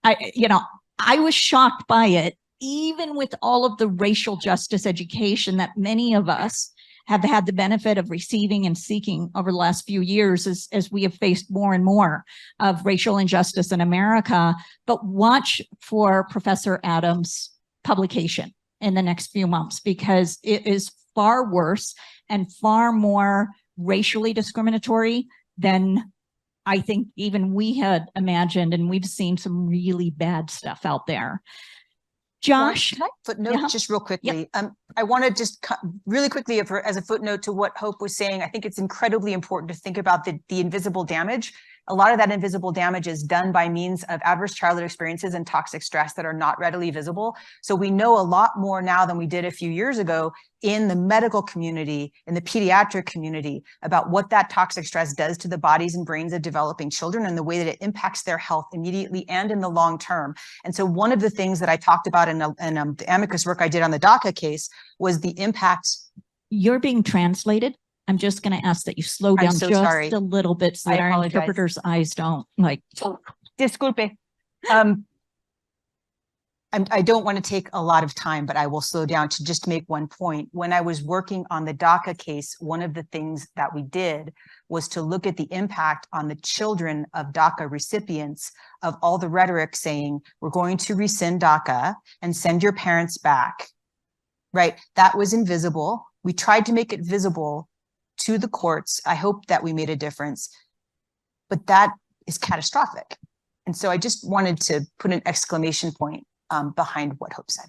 I was shocked by it, even with all of the racial justice education that many of us have had the benefit of receiving and seeking over the last few years as we have faced more and more of racial injustice in America. But watch for Professor Adams' publication in the next few months, because it is far worse and far more racially discriminatory than I think even we had imagined, and we've seen some really bad stuff out there. Josh, can I footnote just real quickly? Yep. I want to just really quickly, as a footnote to what Hope was saying, I think it's incredibly important to think about the invisible damage. A lot of that invisible damage is done by means of adverse childhood experiences and toxic stress that are not readily visible. So we know a lot more now than we did a few years ago in the medical community, in the pediatric community, about what that toxic stress does to the bodies and brains of developing children and the way that it impacts their health immediately and in the long term. And so one of the things that I talked about in the amicus work I did on the DACA case was the impact. You're being translated. I'm just going to ask that you slow down just a little bit so that our interpreter's eyes don't Disculpe. I don't want to take a lot of time, but I will slow down to just make one point. When I was working on the DACA case, one of the things that we did was to look at the impact on the children of DACA recipients of all the rhetoric saying, we're going to rescind DACA and send your parents back, right? That was invisible. We tried to make it visible to the courts. I hope that we made a difference, but that is catastrophic. And so I just wanted to put an exclamation point behind what Hope said.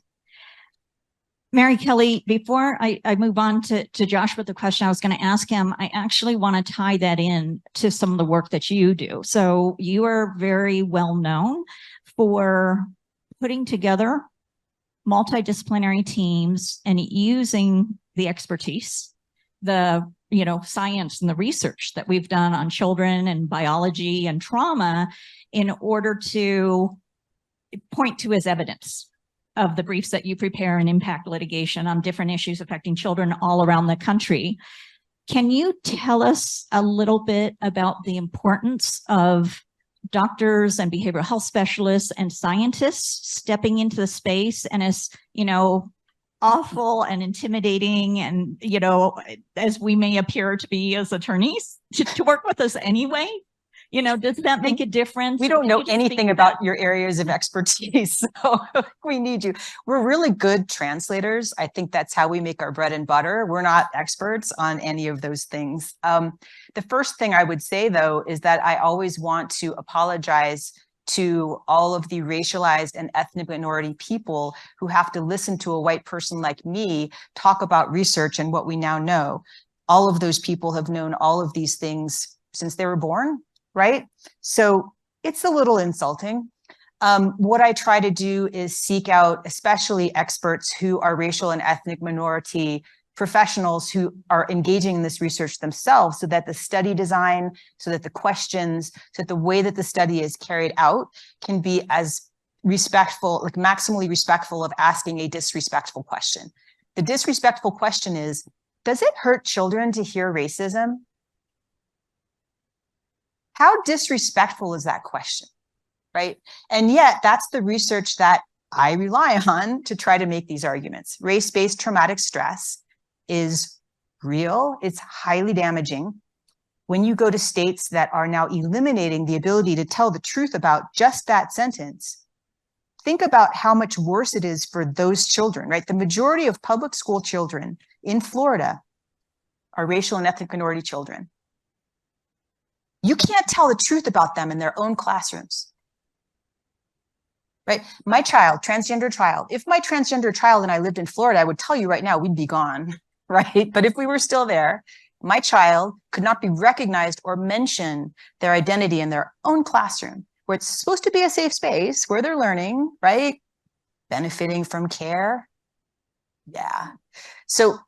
Mary Kelly, before I move on to Josh with the question I was going to ask him, I actually want to tie that in to some of the work that you do. So you are very well known for putting together multidisciplinary teams and using the expertise, the science and the research that we've done on children and biology and trauma in order to point to as evidence of the briefs that you prepare and impact litigation on different issues affecting children all around the country. Can you tell us a little bit about the importance of doctors and behavioral health specialists and scientists stepping into the space, and as, you know, awful and intimidating and, you know, as we may appear to be as attorneys, to work with us anyway. You know, does that make a difference? We don't Could know you just speak anything to about that? your areas of expertise, so we need you. We're really good translators. I think that's how we make our bread and butter. We're not experts on any of those things. The first thing I would say, though, is that I always want to apologize to all of the racialized and ethnic minority people who have to listen to a white person like me talk about research and what we now know. All of those people have known all of these things since they were born. Right? So it's a little insulting. What I try to do is seek out especially experts who are racial and ethnic minority professionals who are engaging in this research themselves, so that the study design, so that the questions, so that the way that the study is carried out can be as respectful, like maximally respectful of asking a disrespectful question. The disrespectful question is, does it hurt children to hear racism? How disrespectful is that question, right? And yet that's the research that I rely on to try to make these arguments. Race-based traumatic stress is real. It's highly damaging. When you go to states that are now eliminating the ability to tell the truth about just that sentence, think about how much worse it is for those children, right? The majority of public school children in Florida are racial and ethnic minority children. You can't tell the truth about them in their own classrooms, right? My child, transgender child, if my transgender child and I lived in Florida, I would tell you right now, we'd be gone, right? But if we were still there, my child could not be recognized or mention their identity in their own classroom, where it's supposed to be a safe space, where they're learning, right? Benefiting from care. Yeah. So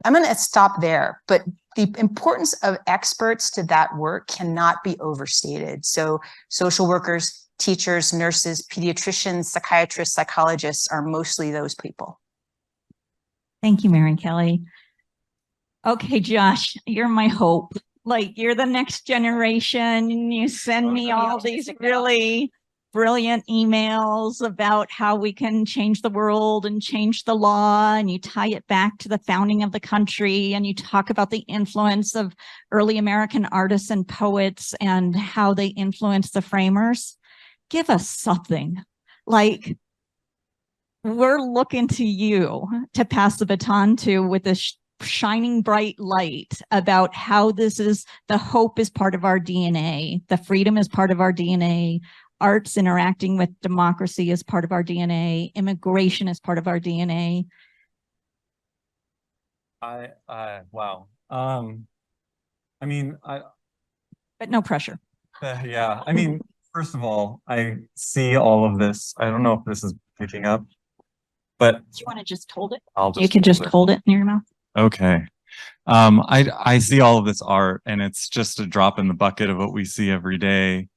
I'm going to stop there, but the importance of experts to that work cannot be overstated. So social workers, teachers, nurses, pediatricians, psychiatrists, psychologists are mostly those people. Thank you, Mary Kelly. Okay, Josh, you're my hope. Like, you're the next generation. You send me all these really brilliant emails about how we can change the world and change the law, and you tie it back to the founding of the country, and you talk about the influence of early American artists and poets and how they influenced the framers. Give us something. Like, we're looking to you to pass the baton to with this shining bright light about how this is, the hope is part of our DNA, the freedom is part of our DNA, arts interacting with democracy is part of our DNA, immigration is part of our DNA. Wow. I mean, But no pressure. yeah, I mean, first of all, I see all of this. I don't know if this is picking up, but Do you want to just hold it? I'll just You can just hold it in your mouth. Okay. I see all of this art, and it's just a drop in the bucket of what we see every day,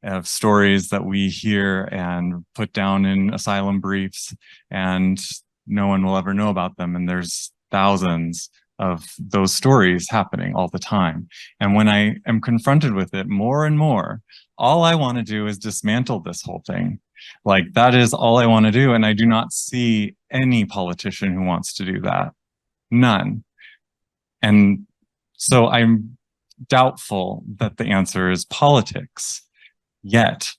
of stories that we hear and put down in asylum briefs, and no one will ever know about them. And there's thousands of those stories happening all the time. And when I am confronted with it more and more, all I want to do is dismantle this whole thing. Like, that is all I want to do. And I do not see any politician who wants to do that. None. And so I'm doubtful that the answer is politics yet.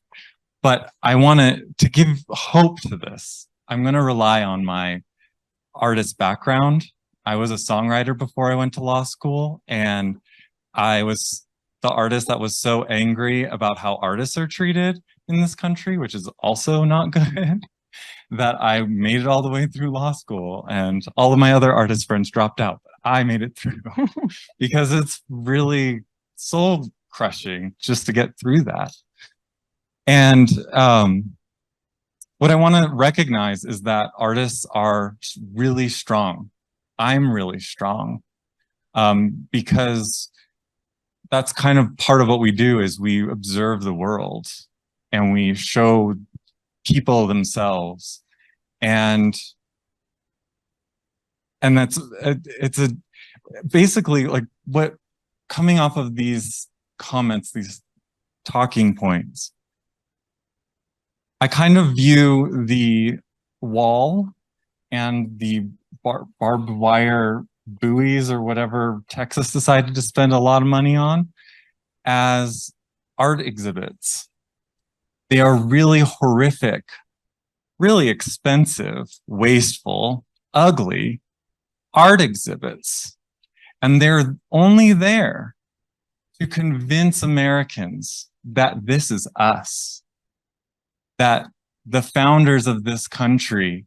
But I want to give hope to this. I'm going to rely on my artist background. I was a songwriter before I went to law school, and I was the artist that was so angry about how artists are treated in this country, which is also not good, that I made it all the way through law school, and all of my other artist friends dropped out, but I made it through because it's really soul crushing just to get through that. And what I want to recognize is that artists are really strong. I'm really strong because that's kind of part of what we do, is we observe the world and we show people themselves, and that's basically like what coming off of these comments, these talking points. I kind of view the wall and the barbed wire buoys or whatever Texas decided to spend a lot of money on as art exhibits. They are really horrific, really expensive, wasteful, ugly art exhibits. And they're only there to convince Americans that this is us, that the founders of this country,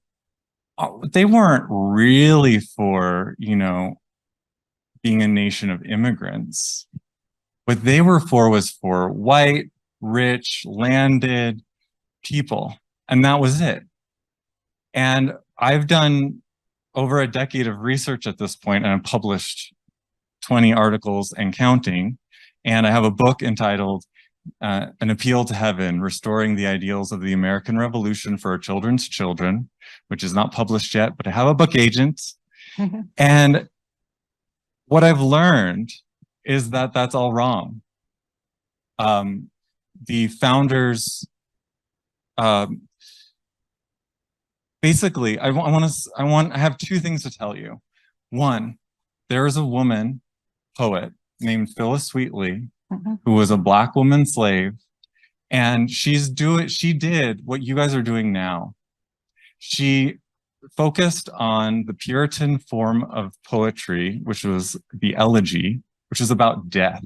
they weren't really for, you know, being a nation of immigrants. What they were for was for white, rich, landed people. And that was it. And I've done over a decade of research at this point, and I've published 20 articles and counting. And I have a book entitled An Appeal to Heaven, Restoring the Ideals of the American Revolution for Our Children's Children, which is not published yet, but I have a book agent. And what I've learned is that that's all wrong. The founders, basically, I have two things to tell you. One, there is a woman poet named Phyllis Wheatley, who was a Black woman slave, and she did what you guys are doing now. She focused on the Puritan form of poetry, which was the elegy, which is about death.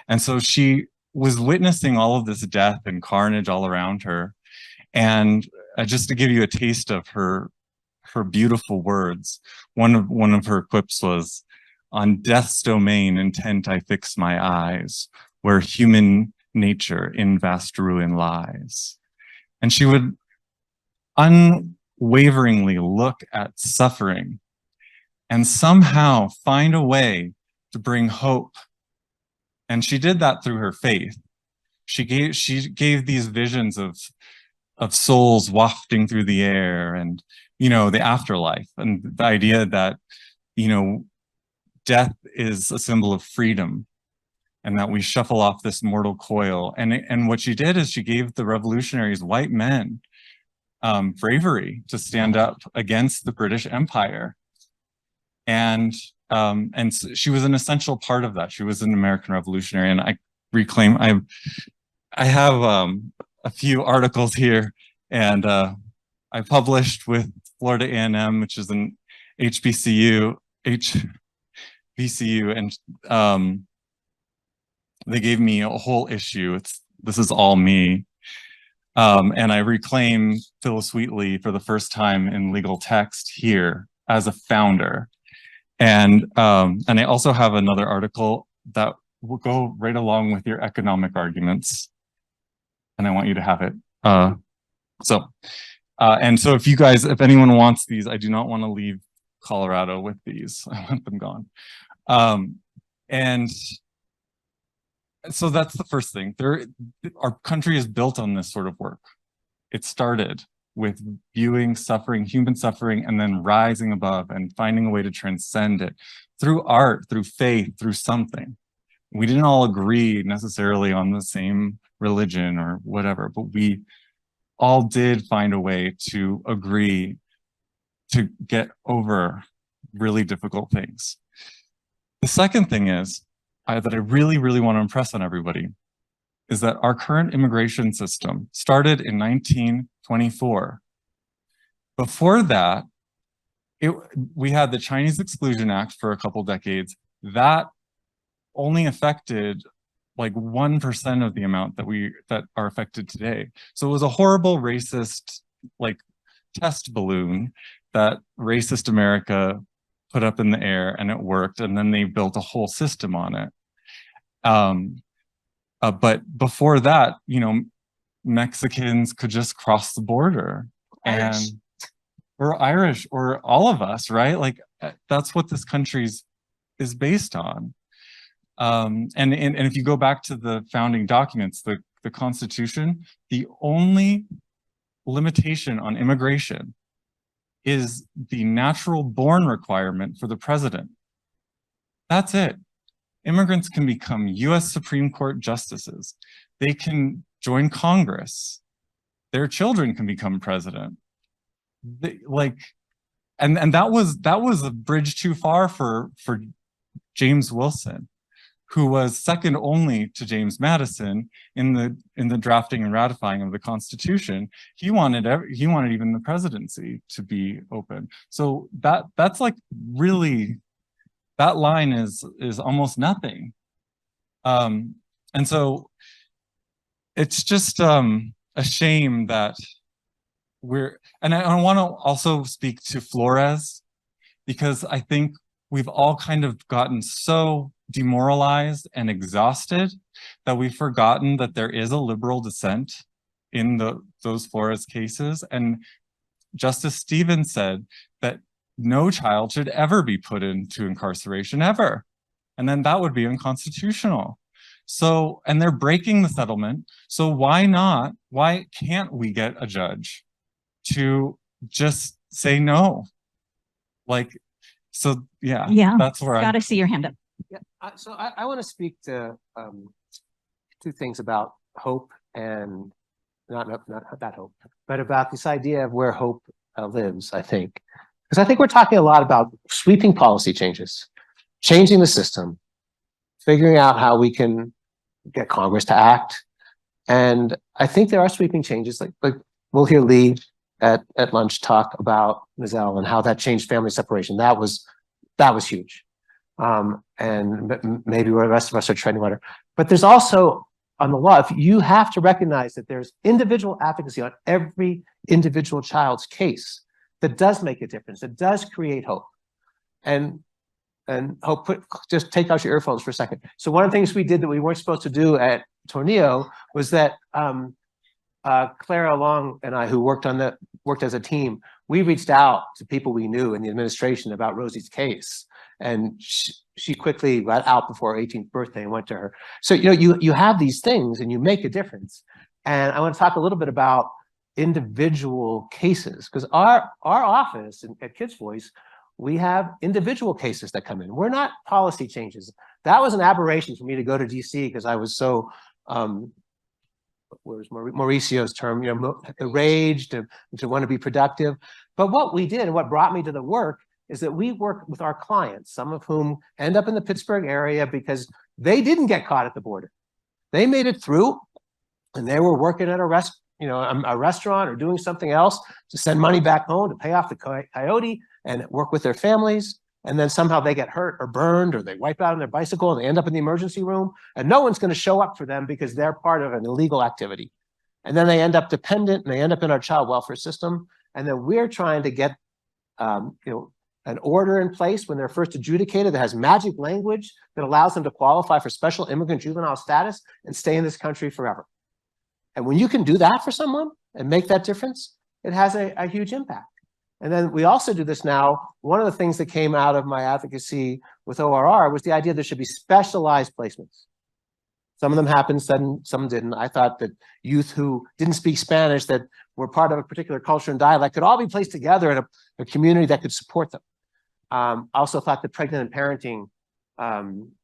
And so she was witnessing all of this death and carnage all around her. And just to give you a taste of her beautiful words, one of her quips was, "On death's domain intent I fix my eyes, where human nature in vast ruin lies." And she would unwaveringly look at suffering and somehow find a way to bring hope. And she did that through her faith. She gave these visions of souls wafting through the air, and, you know, the afterlife, and the idea that, you know, death is a symbol of freedom, and that we shuffle off this mortal coil. And what she did is she gave the revolutionaries, white men, bravery to stand up against the British Empire. And she was an essential part of that. She was an American revolutionary. And I have a few articles here, and I published with Florida A&M, which is an HBCU, and they gave me a whole issue. This is all me. And I reclaim Phyllis Wheatley for the first time in legal text here as a founder. And I also have another article that will go right along with your economic arguments, and I want you to have it. And so if anyone wants these, I do not want to leave Colorado with these. I want them gone. And so that's the first thing. Our country is built on this sort of work. It started with viewing suffering, human suffering, and then rising above and finding a way to transcend it through art, through faith, through something. We didn't all agree necessarily on the same religion or whatever, but we all did find a way to agree to get over really difficult things. The second thing is that I really, really want to impress on everybody is that our current immigration system started in 1924. Before that, we had the Chinese Exclusion Act for a couple decades. That only affected like 1% of the amount that are affected today. So it was a horrible racist like test balloon that racist America put up in the air, and it worked, and then they built a whole system on it. But before that, you know, Mexicans could just cross the border, or Irish, or all of us, right? Like that's what this country is based on. And if you go back to the founding documents, the Constitution, the only limitation on immigration is the natural born requirement for the president. That's it. Immigrants can become US Supreme Court justices. they can join Congress. Their children can become president. And that was a bridge too far for James Wilson, who was second only to James Madison in the drafting and ratifying of the Constitution. He wanted even the presidency to be open. So that's like really, that line is almost nothing. And so it's just a shame that and I want to also speak to Flores, because I think we've all kind of gotten so demoralized and exhausted that we've forgotten that there is a liberal dissent in those Flores cases. And Justice Stevens said that no child should ever be put into incarceration, ever. And then that would be unconstitutional. So, and they're breaking the settlement. So why can't we get a judge to just say no? Yeah, that's where got to see your hand up. Yeah, so I want to speak to two things about hope, and not that hope, but about this idea of where hope lives, I think. Because I think we're talking a lot about sweeping policy changes, changing the system, figuring out how we can get Congress to act. And I think there are sweeping changes, like we'll hear Lee at lunch talk about Mizell and how that changed family separation. That was huge. And maybe the rest of us are treading water. But there's also, on the law, if you have to recognize that there's individual advocacy on every individual child's case, that does make a difference. It does create hope. And hope, just take out your earphones for a second. So one of the things we did that we weren't supposed to do at Tornillo was that Clara Long and I, who worked as a team, we reached out to people we knew in the administration about Rosie's case. And she quickly got out before her 18th birthday and went to her. So, you have these things and you make a difference. And I want to talk a little bit about individual cases, because our office at Kids Voice, we have individual cases that come in. We're not policy changes. That was an aberration for me to go to DC because I was so, where's Mauricio's term, the rage to want to be productive. But what we did and what brought me to the work is that we work with our clients, some of whom end up in the Pittsburgh area because they didn't get caught at the border. They made it through and they were working at a restaurant or doing something else to send money back home to pay off the coyote and work with their families. And then somehow they get hurt or burned or they wipe out on their bicycle and they end up in the emergency room and no one's going to show up for them because they're part of an illegal activity. And then they end up dependent and they end up in our child welfare system. And then we're trying to get, an order in place when they're first adjudicated that has magic language that allows them to qualify for special immigrant juvenile status and stay in this country forever. And when you can do that for someone and make that difference, it has a huge impact. And then we also do this now. One of the things that came out of my advocacy with ORR was the idea there should be specialized placements. Some of them happened, some didn't. I thought that youth who didn't speak Spanish, that were part of a particular culture and dialect, could all be placed together in a community that could support them. I also thought that pregnant and parenting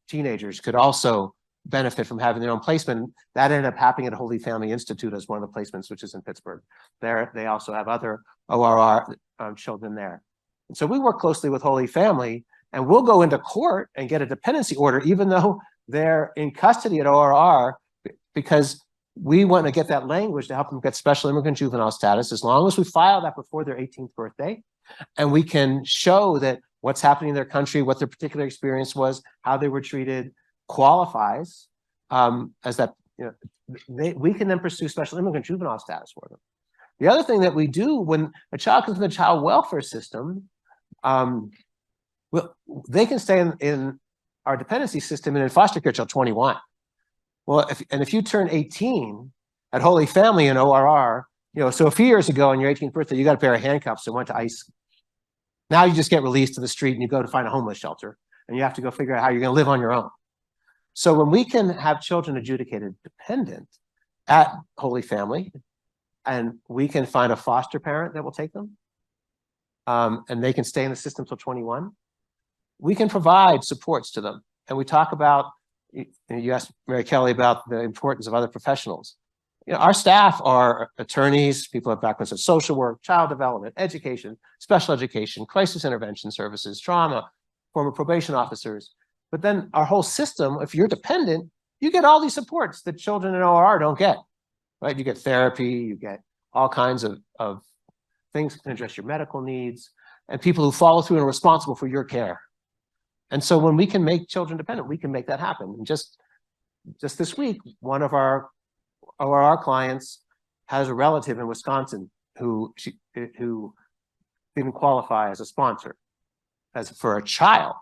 teenagers could also benefit from having their own placement. That ended up happening at Holy Family Institute as one of the placements, which is in Pittsburgh. There, they also have other ORR children there. And so we work closely with Holy Family, and we'll go into court and get a dependency order, even though they're in custody at ORR, because we want to get that language to help them get special immigrant juvenile status, as long as we file that before their 18th birthday, and we can show that what's happening in their country, what their particular experience was, how they were treated, qualifies as that, we can then pursue special immigrant juvenile status for them. The other thing that we do when a child comes in the child welfare system, they can stay in our dependency system and in foster care till 21. Well, if you turn 18 at Holy Family in ORR, so a few years ago on your 18th birthday, you got a pair of handcuffs and went to ICE. Now you just get released to the street and you go to find a homeless shelter and you have to go figure out how you're going to live on your own. So when we can have children adjudicated dependent at Holy Family, and we can find a foster parent that will take them, and they can stay in the system till 21, we can provide supports to them. And we talk about you asked Mary Kelly about the importance of other professionals. You know, our staff are attorneys, people have backgrounds in social work, child development, education, special education, crisis intervention services, trauma, former probation officers. But then our whole system, if you're dependent, you get all these supports that children in OR don't get, right? You get therapy, you get all kinds of things that can address your medical needs, and people who follow through and are responsible for your care. And so when we can make children dependent, we can make that happen. And just this week, one of our clients has a relative in Wisconsin who didn't qualify as a sponsor for a child.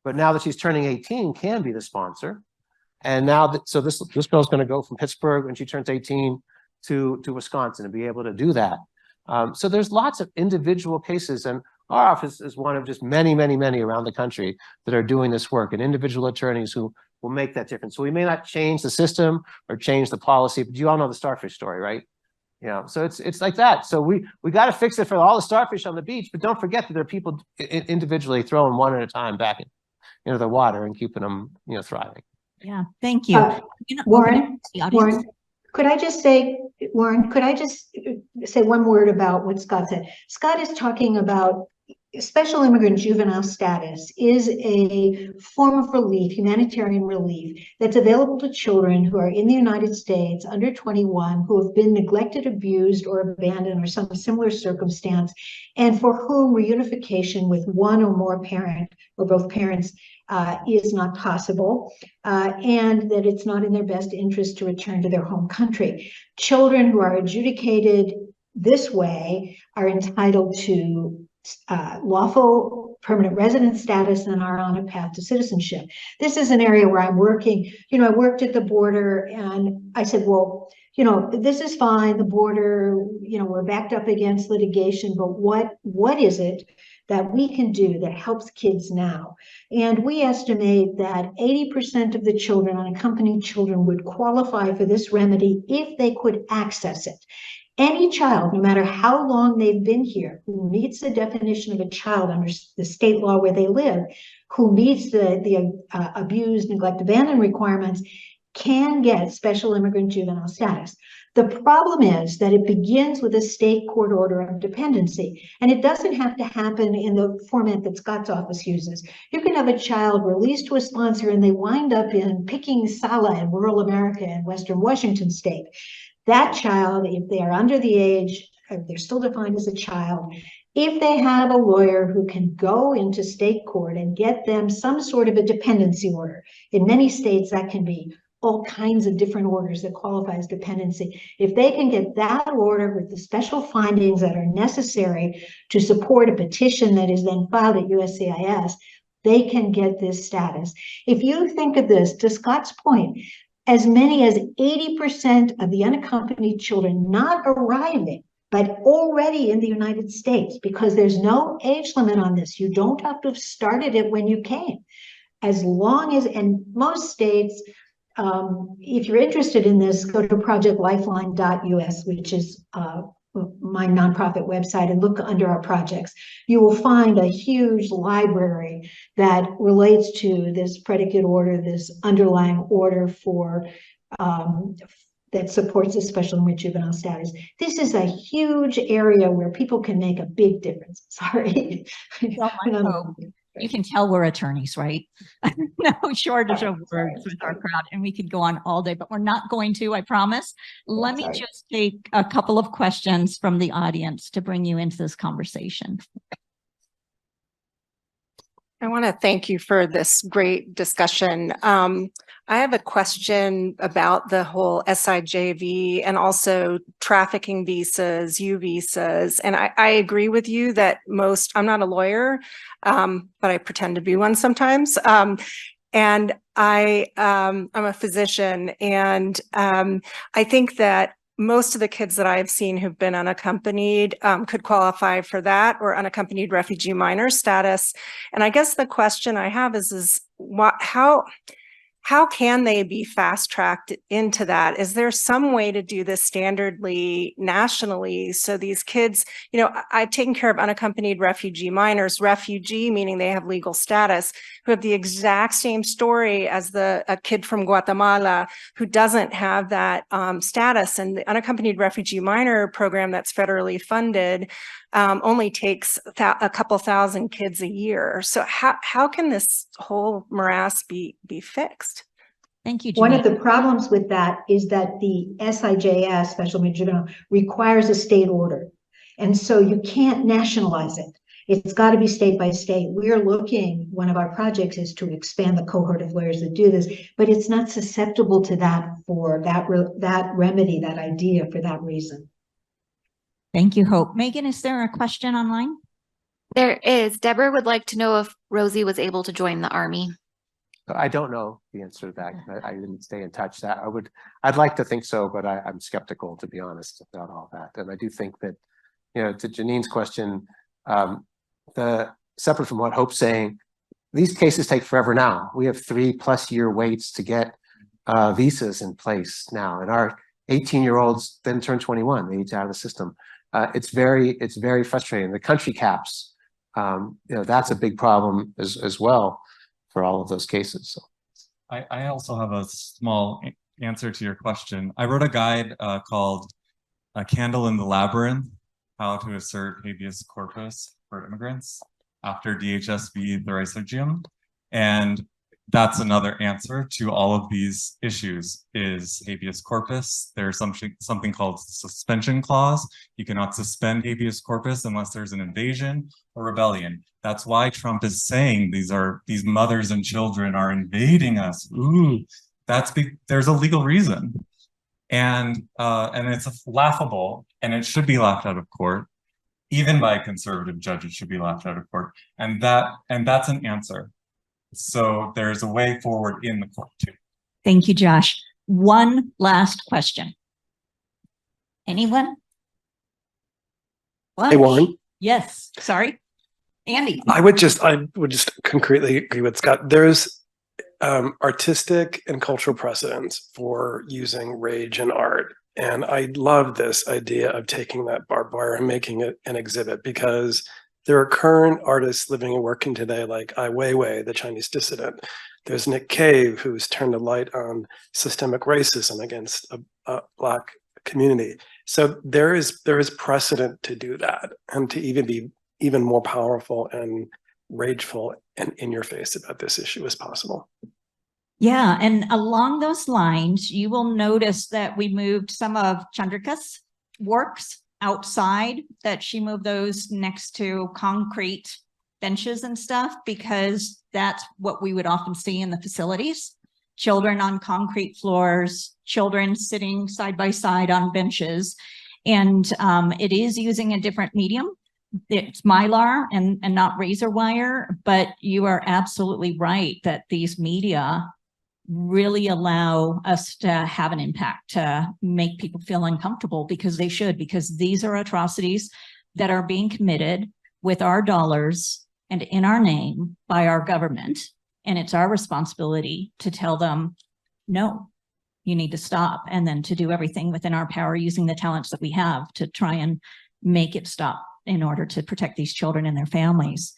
But now that she's turning 18, can be the sponsor. And now so this girl's going to go from Pittsburgh when she turns 18 to Wisconsin and be able to do that. So there's lots of individual cases, and our office is one of just many, many, many around the country that are doing this work, and individual attorneys who will make that difference. So we may not change the system or change the policy, but you all know the starfish story, right? You know, so it's like that. So we got to fix it for all the starfish on the beach, but don't forget that there are people individually throwing one at a time back into the water and keeping them, you know, thriving. Yeah, thank you. Warren, could I just say one word about what Scott said? Scott is talking about special immigrant juvenile status is a form of relief, humanitarian relief, that's available to children who are in the United States under 21, who have been neglected, abused, or abandoned, or some similar circumstance, and for whom reunification with one or more parent or both parents is not possible, and that it's not in their best interest to return to their home country. Children who are adjudicated this way are entitled to lawful permanent resident status and are on a path to citizenship. This is an area where I'm working. You know, I worked at the border and I said, well, you know, this is fine, the border, you know, we're backed up against litigation, but what is it that we can do that helps kids now? And we estimate that 80% of the children, unaccompanied children, would qualify for this remedy if they could access it. Any child, no matter how long they've been here, who meets the definition of a child under the state law where they live, who meets the abused, neglect, abandon requirements, can get special immigrant juvenile status. The problem is that it begins with a state court order of dependency, and it doesn't have to happen in the format that Scott's office uses. You can have a child released to a sponsor and they wind up in picking sala in rural America and Western Washington state. That child, if they are under the age, they're still defined as a child, if they have a lawyer who can go into state court and get them some sort of a dependency order. In many states, that can be all kinds of different orders that qualify as dependency. If they can get that order with the special findings that are necessary to support a petition that is then filed at USCIS, they can get this status. If you think of this, to Scott's point, as many as 80% of the unaccompanied children not arriving, but already in the United States, because there's no age limit on this. You don't have to have started it when you came. As long as, and most states, if you're interested in this, go to projectlifeline.us, which is my nonprofit website, and look under our projects. You will find a huge library that relates to this predicate order, this underlying order for that supports a special immigrant juvenile status. This is a huge area where people can make a big difference. Sorry. Well, you can tell we're attorneys, right? No shortage of words with our crowd, and we could go on all day, but we're not going to, I promise. Let me just take a couple of questions from the audience to bring you into this conversation. I want to thank you for this great discussion. I have a question about the whole SIJV and also trafficking visas, U visas. And I agree with you that I'm not a lawyer, but I pretend to be one sometimes. And I'm a physician, and I think that most of the kids that I've seen who've been unaccompanied could qualify for that, or unaccompanied refugee minor status. And I guess the question I have is how how can they be fast tracked into that? Is there some way to do this standardly nationally? So these kids, I've taken care of unaccompanied refugee minors, refugee meaning they have legal status, who have the exact same story as a kid from Guatemala who doesn't have that status. And the unaccompanied refugee minor program that's federally funded only takes a couple thousand kids a year. So how can this whole morass be fixed? Thank you, One Janine. of the problems with that is that the SIJS, Special Majestic Juvenile, requires a state order. And so you can't nationalize it. It's got to be state by state. We're looking, one of our projects is to expand the cohort of lawyers that do this, but it's not susceptible to that for that remedy, that idea for that reason. Thank you, Hope. Megan, is there a question online? There is. Deborah would like to know if Rosie was able to join the Army. I don't know the answer to that. I didn't stay in touch. I'd like to think so, but I'm skeptical, to be honest, about all that. And I do think that, to Janine's question, separate from what Hope's saying, these cases take forever now. We have 3+ year waits to get visas in place now, and our 18-year-olds then turn 21. They age out of the system. It's very frustrating. The country caps, that's a big problem as well for all of those cases. So I also have a small answer to your question. I wrote a guide called "A Candle in the Labyrinth: How to Assert Habeas Corpus for Immigrants" after DHS v. Thuraissigium, and that's another answer to all of these issues is habeas corpus. There's something called the suspension clause. You cannot suspend habeas corpus unless there's an invasion or rebellion. That's why Trump is saying these mothers and children are invading us. Ooh, there's a legal reason. And it's laughable, and it should be laughed out of court. Even by a conservative judge, it should be laughed out of court. And that's an answer. So there's a way forward in the court too. Thank you, Josh. One last question. Anyone? Hey, Warren. Yes, sorry. Andy. I would just concretely agree with Scott. There's artistic and cultural precedents for using rage in art. And I love this idea of taking that barbed wire and making it an exhibit, because there are current artists living and working today like Ai Weiwei, the Chinese dissident. There's Nick Cave, who's turned a light on systemic racism against a Black community. So there is precedent to do that, and to even be even more powerful and rageful and in your face about this issue as possible. Yeah, and along those lines, you will notice that we moved some of Chandrika's works outside, that she moved those next to concrete benches and stuff, because that's what we would often see in the facilities. Children on concrete floors, children sitting side by side on benches. And it is using a different medium. It's Mylar and not razor wire, but you are absolutely right that these media really allow us to have an impact, to make people feel uncomfortable, because they should, because these are atrocities that are being committed with our dollars and in our name by our government. And it's our responsibility to tell them, no, you need to stop, and then to do everything within our power using the talents that we have to try and make it stop in order to protect these children and their families.